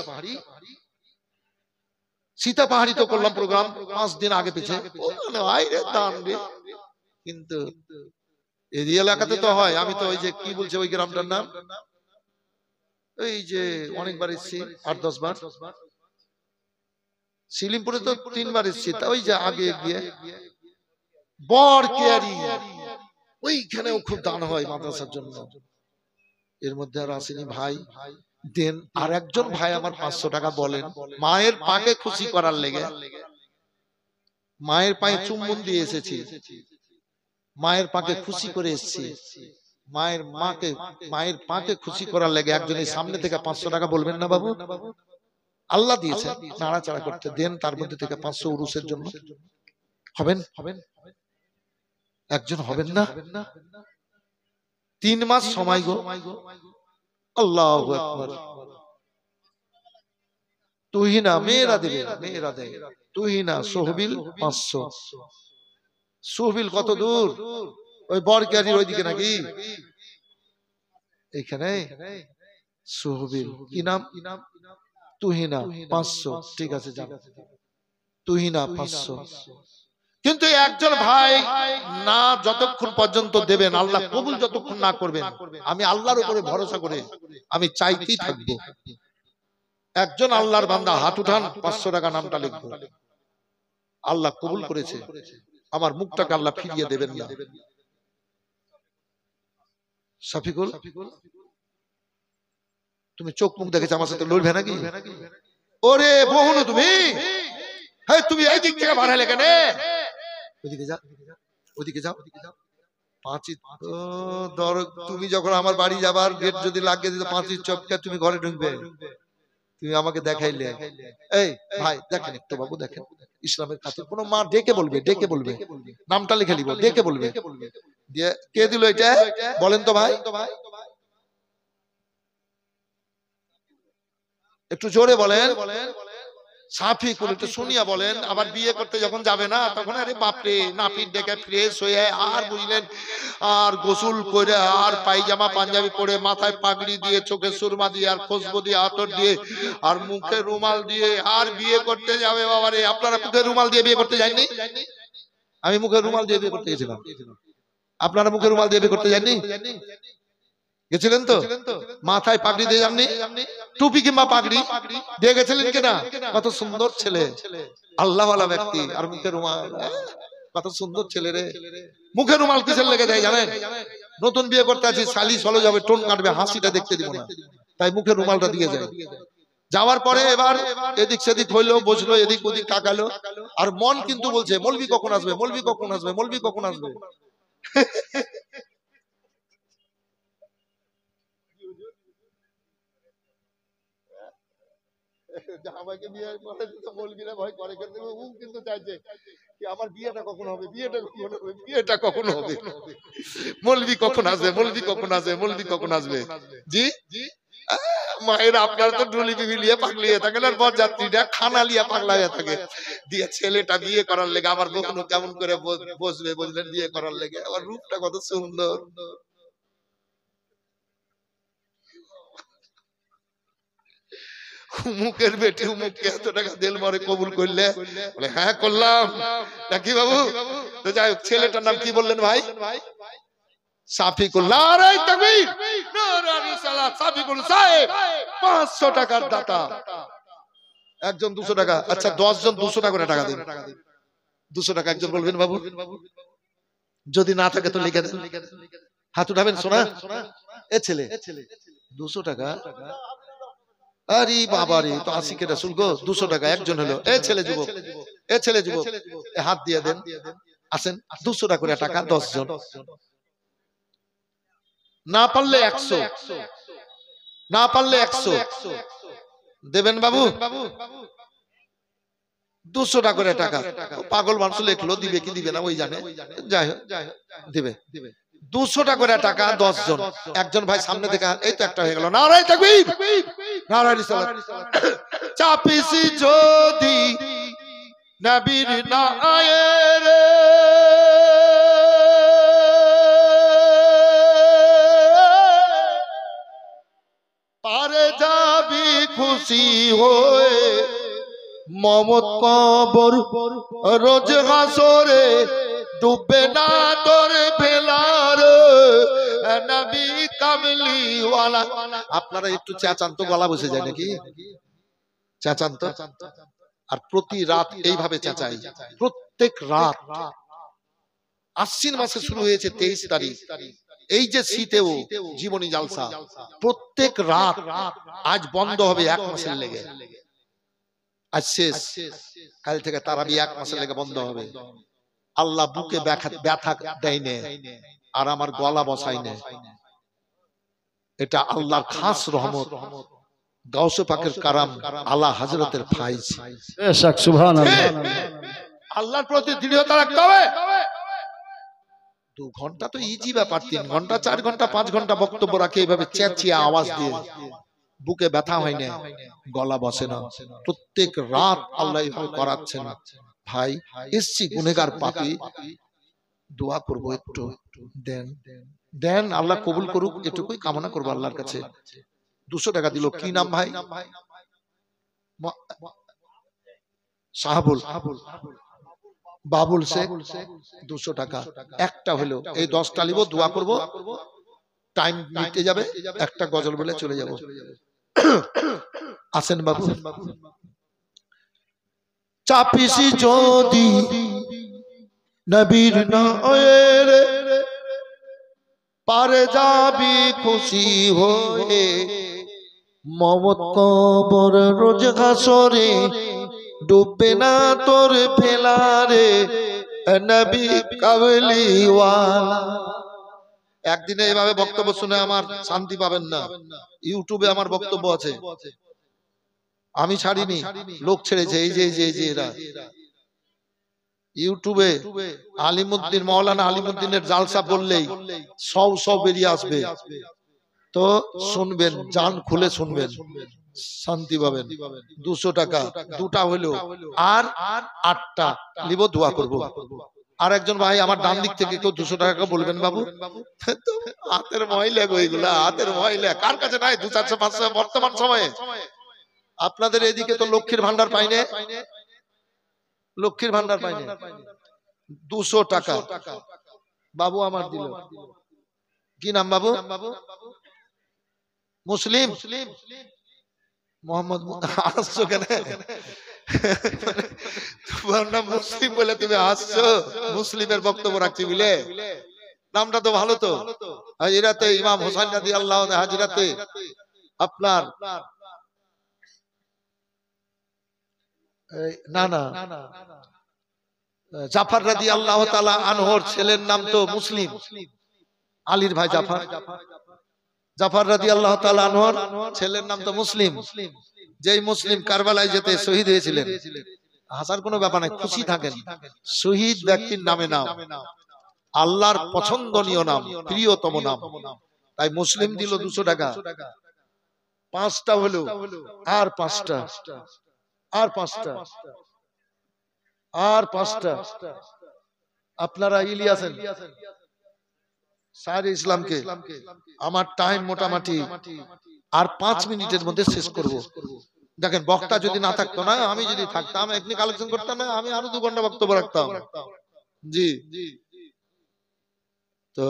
সীতাপাহাড়ি তো করলাম প্রোগ্রাম 5 দিন আগে পিছে, কিন্তু এই এলাকাতে তো হয়। আমি তো ওই যে কি বলছে ওই গ্রামটার নাম, এই যে অনেকবার এসেছি 8-10 বার। শিলিমপুরে তো 3 বার এসেছি, ওই যে আগে গিয়ে বরকেয়ারি, ওইখানেও খুব দান হয় মাদ্রাসার জন্য। এর মধ্যে আর আসেনি ভাই দেন। আর একজন ভাই আমার 500 টাকা বলেন মায়ের পাকে খুশি করার লেগে। মায়ের পায়ে চুম্বন দিয়ে এসেছি, মায়ের পাকে খুশি করে এসেছি। মায়ের পাকে খুশি করার লেগে একজনের সামনে থেকে 500 টাকা বলবেন না বাবু? আল্লাহ দিয়েছে নাড়াচাড়া করতে, দেন তার মধ্যে থেকে 500 উরুসের জন্য। হবেন? একজন হবেন না? 3 মাস সময় গো। আল্লাহু আকবার। তুহিনা মেয়েরা দেবে, মেয়েরা দেয়। তুহিনা সোহবিল 500। সোহবিল কত দূর? ওই বরকেয়ারির ওইদিকে নাকি? এখানে সোহবিল। কি নাম? তুহিনা 500। ঠিক আছে যান, তুহিনা 500। কিন্তু একজন ভাই না যতক্ষণ পর্যন্ত দেবেন, আল্লাহ কবুল যতক্ষণ না করবেন, আমি আল্লাহর উপরে ভরসা করে আমি চাইতেই থাকবো। একজন আল্লাহর বান্দা হাত উঠান, 500 টাকা নামটা লিখবো। আল্লাহ কবুল করেছে, আমার মুখটাকে আল্লাহ ফিরিয়ে দেবেন না। শফিকুল, তুমি চোখ মুখ দেখেছো আমার সাথে লড়বে নাকি? ওরে বহুনু তুমি, হ্যাঁ তুমি এই দিক থেকে বাড়ালে কেন? ওইদিকে যা, ওইদিকে যাও। তুমি যখন আমার বাড়ি যাবার গেট যদি লাগিয়ে দিত 5 চপকা, তুমি ঘরে ঢুকবে। তুমি আমাকে দেখাইলে, এই ভাই দেখেন একটু বাবু, দেখেন ইসলামের খাতির কোনো মা ডেকে বলবে, ডেকে বলবে, নামটা লিখে নিব, ডেকে বলবে। দিয়ে কে দিল এটা বলেন তো ভাই? একটু জোরে বলেন। সাফিকুল, একটু শুনিয়া বলেন। আবার বিয়ে করতে যখন যাবে না তখন আরে বাপরে নাপিত ডেকে ফ্রেশ হয়ে আর বুঝলেন আর গোসল করে আর পায়জামা পাঞ্জাবি পরে মাথায় পাগড়ি দিয়ে চোখে সুরমা দিয়ে আর খুশবু দিয়ে আতর দিয়ে আর মুখে রুমাল দিয়ে আর বিয়ে করতে যাবে। বাবারে আপনারা মুখে রুমাল দিয়ে বিয়ে করতে যাননি? আমি মুখে রুমাল দিয়ে বিয়ে করতে গেছিলাম, আপনারা মুখে রুমাল দিয়ে বিয়ে করতে যাননি? গেছিলেন তো? মাথায় পাগড়ি দিয়ে যাননি? টুপি কিংবা পাগড়ি দিয়ে গেছিলেন কিনা? কত সুন্দর ছেলে, আল্লাহওয়ালা ব্যক্তি, আর মুখে রুমাল। কত সুন্দর ছেলে রে। মুখে রুমাল কিসের লেগে দেয় জানেন? নতুন বিয়ে করতে আছি, শালি চলে যাবে, টোন কাটবে, হাসিটা দেখতে দিব না। তাই মুখে রুমালটা দিয়ে যায়। যাওয়ার পরে এবার এদিক সেদিক হইলো, বসলো, এদিক ওদিক তাকালো, আর মন কিন্তু বলছে মৌলবি কখন আসবে, মৌলবি কখন আসবে, মৌলবি কখন আসবে। আমাকে বিয়ে করে তো মৌলবিরা ভয় করে, কিন্তু ও কিন্তু চাইছে কি আমার বিয়েটা কখন হবে, বিয়েটা কখন হবে, বিয়েটা কখন হবে, মৌলবি কখন আসবে, মৌলবি কখন আসবে, মৌলবি কখন আসবে। জি মায়ের আপনার তো ডুলি বিবি লিয়ে পাগলিয়ে থাকেন, আর বরযাত্রীরা খানা লিয়ে পাগলাইয়া থাকে। দিয়ে ছেলেটা বিয়ে করার লেগে আমার কখনো কেমন করে বসবে বুঝলেন, বিয়ে করার লেগে আমার রূপটা কত সুন্দর। মুখের বেটি মুখকে এত টাকা দেল মারে কবুল করলে, বলে হ্যাঁ করলাম নাকি বাবু। তো যাই হোক, ছেলেটার নাম কি বললেন ভাই? সাফিকুল। নারে তাকবীর, নারে রিসালাত। সাফিকুল সাহেব 500 টাকার দাতা, একজন 200 টাকা। আচ্ছা 10 জন 200 টাকা করে টাকা দিন, 200 টাকা একজন বলবেন বাবু, যদি না থাকে তো লিখে দেন, হাত উঠাবেন। শোনা এ ছেলে 200 টাকা, আরে বাবা রে, তো আশিকে রাসূল গো, 200 টাকা একজন হলো। এ ছেলে যুবক, এ ছেলে যুবক, হাত দিয়ে দেন, আসেন 200 টাকা করে টাকা 10 জন, না পারলে 100, না পারলে 100 দেবেন বাবু। 200 টাকা করে টাকা, পাগল মানুষ লিখলো, দিবে কি দিবে না ওই জানে, যাই হোক দিবে। 200 টাকা করে টাকা 10 জন, একজন ভাই সামনে থেকে, এই তো একটা হয়ে গেল। নারে তাকবীর, নারে রিসালাত। চাপিসি যদি নবীর না আয়ে রে, পারে যাবি খুশি হয়ে মমত কবর রোজ হাসরে, ডুবে না তোর ভেলার নবী কামলি ওয়ালা। আপনারা একটু চেঁচান তো, গলা বসে যায় নাকি, চেঁচান তো। আর প্রতি রাত এইভাবে চেঁচাই, প্রত্যেক রাত। আশ্বিন মাসে শুরু হয়েছে 23 তারিখ, এই যে শীতেও জীবনী জালসা প্রত্যেক রাত। আজ বন্ধ হবে 1 মাসের লেগে, আজ শেষ, কাল থেকে তারাবি 1 মাসের লেগে বন্ধ হবে। আল্লাহ বুকে ব্যথা দেয় না, আর আমার গলা বসাই না, এটা আল্লাহর খাস রহমত, গাউসে পাকের কারাম, আলা হযরতের ফাইজ। বেশক সুবহানাল্লাহ। আল্লাহর প্রতি দৃঢ়তা রাখতে হবে। 2 ঘন্টা তো ইজি ব্যাপার, 3 ঘন্টা 4 ঘন্টা 5 ঘন্টা বক্তব্য রাখে এইভাবে চেঁচিয়ে আওয়াজ দিয়ে, বুকে ব্যথা হয় না, গলা বসে না। প্রত্যেক রাত আল্লাহ এইভাবে করাচ্ছেন। ভাই এসছি গুনেহগার পাপী, দোয়া করব, একটু দেন দেন, আল্লাহ কবুল করুক, এটুকুই কামনা করবো আল্লাহর কাছে। 200 টাকা দিল, কি নাম ভাই? সাহাবুল, বাবুল শেখ, 200 টাকা একটা হলো। এই 10টা লিব, দোয়া করব, টাইম মিটে যাবে, একটা গজল বলে চলে যাব। আসেন বাবু। চাপিসি যদি নবীর নয়ের, পারে যাবি খুশি হয়ে মমত কবর রোজ হাসরে, ডুবে না তোর ভেলারে নবী কামলি ওয়ালা। একদিনে এইভাবে বক্তব্য শুনে আমার শান্তি পাবেন না। ইউটিউবে আমার বক্তব্য আছে, আমি ছাড়িনি, লোক ছেড়েছে। এই যে এরা ইউটিউবে আলিমউদ্দিন, মাওলানা আলিমউদ্দিনের জালসা বললেই সব বেরিয়ে আসবে। তো শুনবেন, জান খুলে শুনবেন, শান্তি পাবেন। 200 টাকা, 2টা হলো, আর 8টা লিব, দোয়া করব। আর একজন ভাই আমার ডান দিক থেকে কেউ 200 টাকা বলবেন বাবু। হাতের ময়লা গো এগুলা, হাতের ময়লা। কার কাছে নাই 200, 400, 500 বর্তমান সময়ে? আপনাদের এদিকে তো লক্ষ্মীর ভান্ডার পাইনে, লক্ষ্মীর ভান্ডার পাইনে। 200 টাকা বাবু আমার দিল। কি নাম বাবু? মুসলিম, মোহাম্মদ। হাসছো কেন? তোমার নাম মুসলিম বলে তুমি হাসছো? মুসলিমের বক্তব্য রাখছি বলে? নামটা তো ভালো তো। হাজিরাতে ইমাম হোসেন রাদিয়াল্লাহু আনহু, হাজিরাতে আপনার না না জাফর রাদিয়াল্লাহু তাআলা আনহুর ছেলের নাম তো মুসলিম, আলীর ভাই জাফর। জাফর রাদিয়াল্লাহু তাআলা আনহুর ছেলের নাম তো মুসলিম, যেই মুসলিম কারবালায় যেতে শহীদ হয়েছিলেন। হাসার কোনো ব্যাপার নাই, খুশি থাকেন। শহীদ ব্যক্তির নামে নাম আল্লাহর পছন্দনীয় নাম, প্রিয়তম নাম। তাই মুসলিম দিল 200 টাকা, 5টা হলো, আর 5টা, আর 5টা, আর 5টা। আপনারা ইলিয়াসেন সাইর ইসলামকে, আমার টাইম মোটামুটি আর 5 মিনিটের মধ্যে শেষ করব। দেখেন বক্তা যদি না থাকতো না, আমি যদি থাকতাম এখনি কালেকশন করতাম না, আমি আরো 2 ঘন্টা বক্তব্য রাখতাম। জি, তো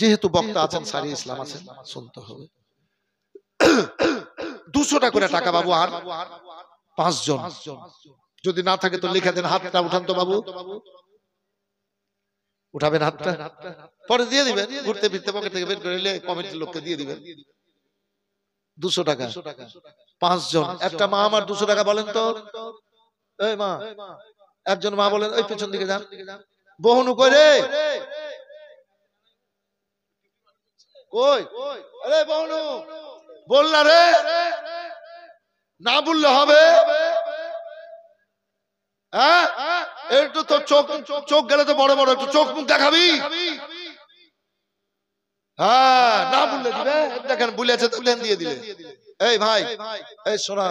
যেহেতু বক্তা আছেন, সারি ইসলাম আছেন, শুনতে হবে। 200 টাকা করে টাকা বাবু, আর 5 জন। যদি না থাকে তো লিখে দেন, হাতটা উঠান তো বাবু, উঠাবেন হাতটা, পরে দিয়ে দিবেন, ঘুরতে ফিরতে পকেট থেকে বের করে নিলে কমিটির লোককে দিয়ে দিবেন। 200 টাকা 5 জন। একটা মা আমার 200 টাকা বলেন তো, এই মা, একজন মা বলেন, ওই পেছন দিকে যান, বহনু কই রে, কই, আরে বহনু বল না রে, না বললে হবে, হ্যাঁ একটু তো চোখ গেলে তো বড় বড়, একটু চোখ মুখ দেখাবি, হ্যাঁ না বললে দিবে। দেখেন বলেছে তো দেন, দিয়ে দিলে। এই ভাই, এই শোনা,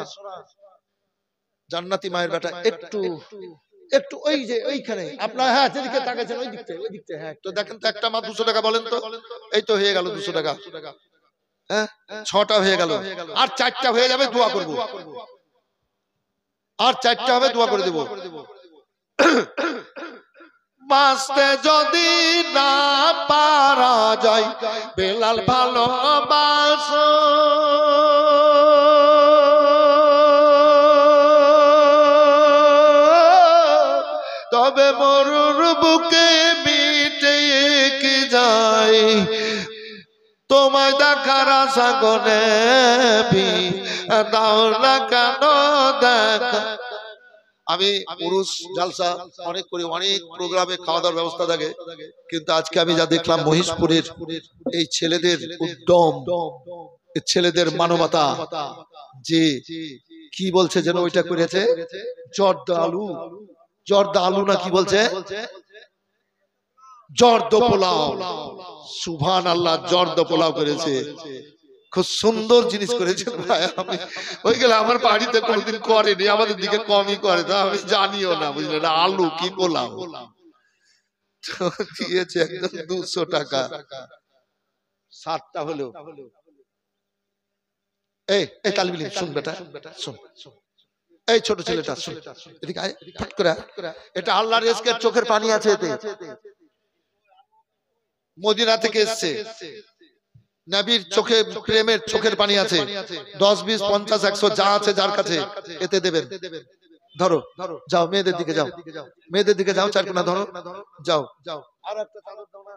জান্নাতি মায়ের বেটা, একটু একটু ওই যে ওইখানে আপনার, হ্যাঁ যেদিকে তাকাইছেন ওই দিকটা, ওই দিকটা, হ্যাঁ তো দেখেন তো, একটা মা 200 টাকা বলেন তো, এই তো হয়ে গেল 200 টাকা, হ্যাঁ 6টা হয়ে গেল, আর 4টা হয়ে যাবে, দোয়া করব, আর 4টা হবে, দোয়া করে দেব। বাঁচতে যদি না পারা যায়, বেলাল ভালোবাসো, তবে মরুর বুকে মিটে কি যায়, তোমায় দেখার আশা গনে দাও না কেন দেখা। আমি পুরুষ জালসা অনেক করি, অনেক প্রোগ্রামে খাওয়া দাওয়ার ব্যবস্থা থাকে, কিন্তু আজকে আমি যা দেখলাম মহিষপুরের এই ছেলেদের উদ্যম, ছেলেদের মানবতা, যে কি বলছে যেন ওইটা করেছে, জর্দা আলু, জর্দা আলু না কি বলছে, জর্দ পোলাও, সুবহানাল্লাহ, জর্দ পোলাও করেছে, খুব সুন্দর জিনিস করেছে ভাই। আমি ওই গেলে আমার বাড়িতে কোনোদিন করেনি, আমাদের দিকে কমই করে, তা আমি জানিও না, বুঝলেন, আলু কি পোলাও দিয়েছে একদম 200 টাকা, 7টা হলো। এই এই তালিবিল শুন বেটা, শুন, এই ছোট ছেলেটা শুন, এদিকে আয় ফট করে, এটা আল্লাহর রিজকের চোখের পানি আছে এতে, মদিনা থেকে এসেছে, নবীর চোখে প্রেমের চোখের পানি আছে, 10 20 50 100 যা আছে যার কাছে এতে দেবেন। ধরো, যাও মেয়েদের দিকে যাও, মেয়েদের দিকে যাও, 4 কোনা ধরো, যাও, আর একটা চাদর দাও না,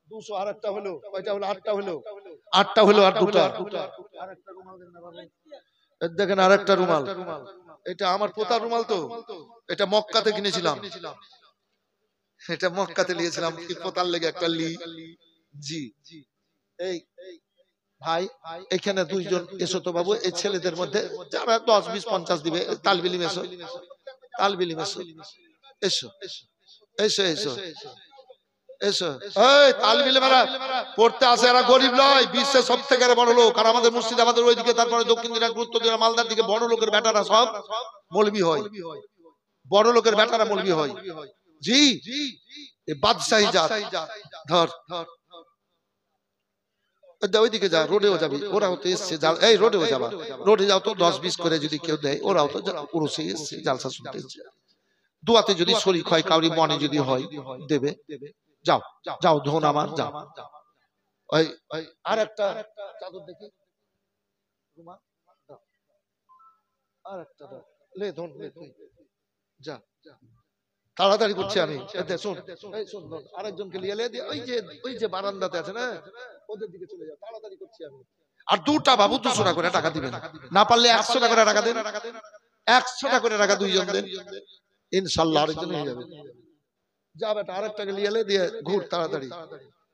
200, আর একটা হলো, ওইটা হলো 8টা হলো, 8টা হলো, আর 2টা, আর একটা রুমাল দেন না বাবা, এই দেখেন আর একটা রুমাল, এটা আমার পোতার রুমাল, তো এটা মক্কাতে কিনেছিলাম, এটা মক্কাতে নিয়েছিলাম, কি পোতার লেগে একটা লি। জি, এই ভাই এখানে 2 জন এসো তো বাবু, এই ছেলেদের মধ্যে যারা 10 20 50 দিবে, তালবিলিম এসো, তালবিলিম এসো, এসো এসো এসো এসো, এই তালবিলিমেরা পড়তে আসে, এরা গরিব নয়, বিশ্বের সবথেকে বড় লোক, আর আমাদের মসজিদ আমাদের ওইদিকে, তারপরে দক্ষিণ দিনাজপুর, উত্তর দিনাজপুর, মালদার দিকে বড় লোকের বেটারা সব মৌলবি হয়, বড় লোকের বেটারা মৌলবি হয়। জি, এই বাদশাহী জাত। ধর ওইদিকে যা, রোডেও যাবি, ওরাও তো এসছে, এই রোডেও যাবা, রোডে যাও তো 10 20 করে যদি কেউ দেয়, ওরাও তো পুরুষে এসছে, জালসা শুনতে এসছে, দোয়াতে যদি শরীক হয়, কাউরি মনে যদি হয় দেবে, যাও যাও ধন আমার, যাও। ওই আর একটা চাদর দেখি, আর একটা লে ধন, লে তুই যা, তাড়াতাড়ি করছি আমি, শোন, এই শোন, আরেকজনকে নিয়ে ওই যে বারান্দাতে আছে না, ওদের দিকে চলে যাও, তাড়াতাড়ি করছি আমি। আর দুটা বাবু 200 টাকা করে টাকা দিবেন, না পারলে 100 টাকা করে টাকা দেন, 100 টাকা করে টাকা দুইজন দেন, ইনশাআল্লাহ আরেকজন হয়ে যাবে। যা বেটা আরেকটাকে নিয়ে এলে দিয়ে ঘুর তাড়াতাড়ি।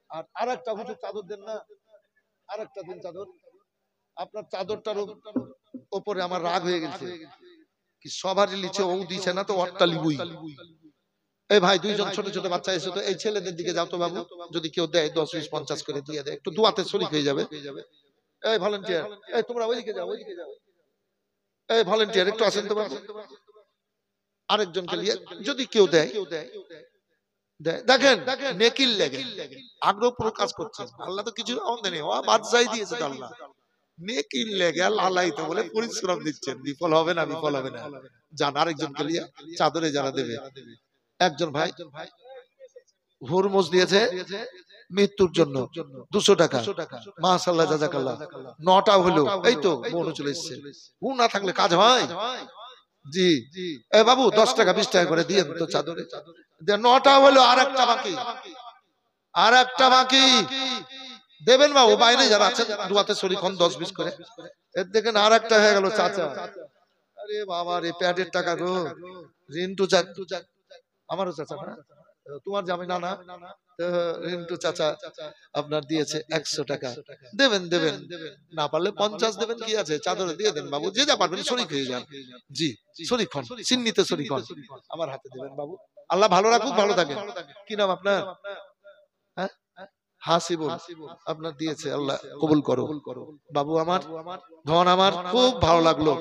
আর আরেকটা হুজুর চাদর দেন না, আরেকটা দিন চাদর। আপনার চাদরটার উপরে আমার রাগ হয়ে গেছে, কি সবারই লিচে ও দিছে না তো ওরটা লিবই। এই ভাই দুইজন ছোট ছোট বাচ্চা এসে তো এই ছেলেদের দিকে যাও তো বাবু, যদি কেউ দেয় 10 20 50 করে দিয়ে দেয়, একটু দোয়াতে শরীক হয়ে যাবে। এই ভলান্টিয়ার, এই তোমরা ওইদিকে যাও, ওইদিকে যাও। এই ভলান্টিয়ার একটু আসেন তো বাবু, আরেকজনকে নিয়ে যদি কেউ দেয়, দেখেন নেকিল লাগে আগ্রহ প্রকাশ করছে। আল্লাহ তো কিছু আমাদের নেই, ও বাদশাই দিয়েছে তো আল্লাহ, নেকিল লাগে আল্লাহ তো বলে পরিশ্রম দিচ্ছেন, বিফল হবে না, বিফল হবে না। জান আরেকজনকে নিয়ে চাদরে যারা দেবে। একজন ভাই হুরমুজ দিয়েছে মৃত্যুর জন্য 200 টাকা, মাশাআল্লাহ জাযাকাল্লাহ। 9টা হলো, এই তো মনে চলে এসেছে। ও না থাকলে কাজ হয় জি। এ বাবু 10 টাকা 20 টাকা করে দিয়েন তো চাদরে। 9টা হলো, আরেকটা বাকি, আরেকটা বাকি দেবেন বাবু। বাইরে যারা আছেন দুয়াতে শরীক হন 10 20 করে। এর দেখেন আরেকটা হয়ে গেল চাচা। আরে বাবা রে, প্যাডের টাকা গো, রিন্টু চাচা, আমারও চাচা না, তোমার জামাই না, রিন্টু চাচা আপনার দিয়েছে 100 টাকা। দেবেন দেবেন, না পারলে 50 দেবেন, কি আছে চাদরে দিয়ে দেন বাবু, যে যা পারবেন শরীক হয়ে যান। জি শরীক হন, চিহ্নিত শরীক হন, আমার হাতে দেবেন বাবু। আল্লাহ ভালো রাখুক, ভালো থাকেন। কি নাম আপনার? হ্যাঁ হাসিবুল, আপনার দিয়েছে, আল্লাহ কবুল করো বাবু। আমার ধন আমার খুব ভালো লাগলো।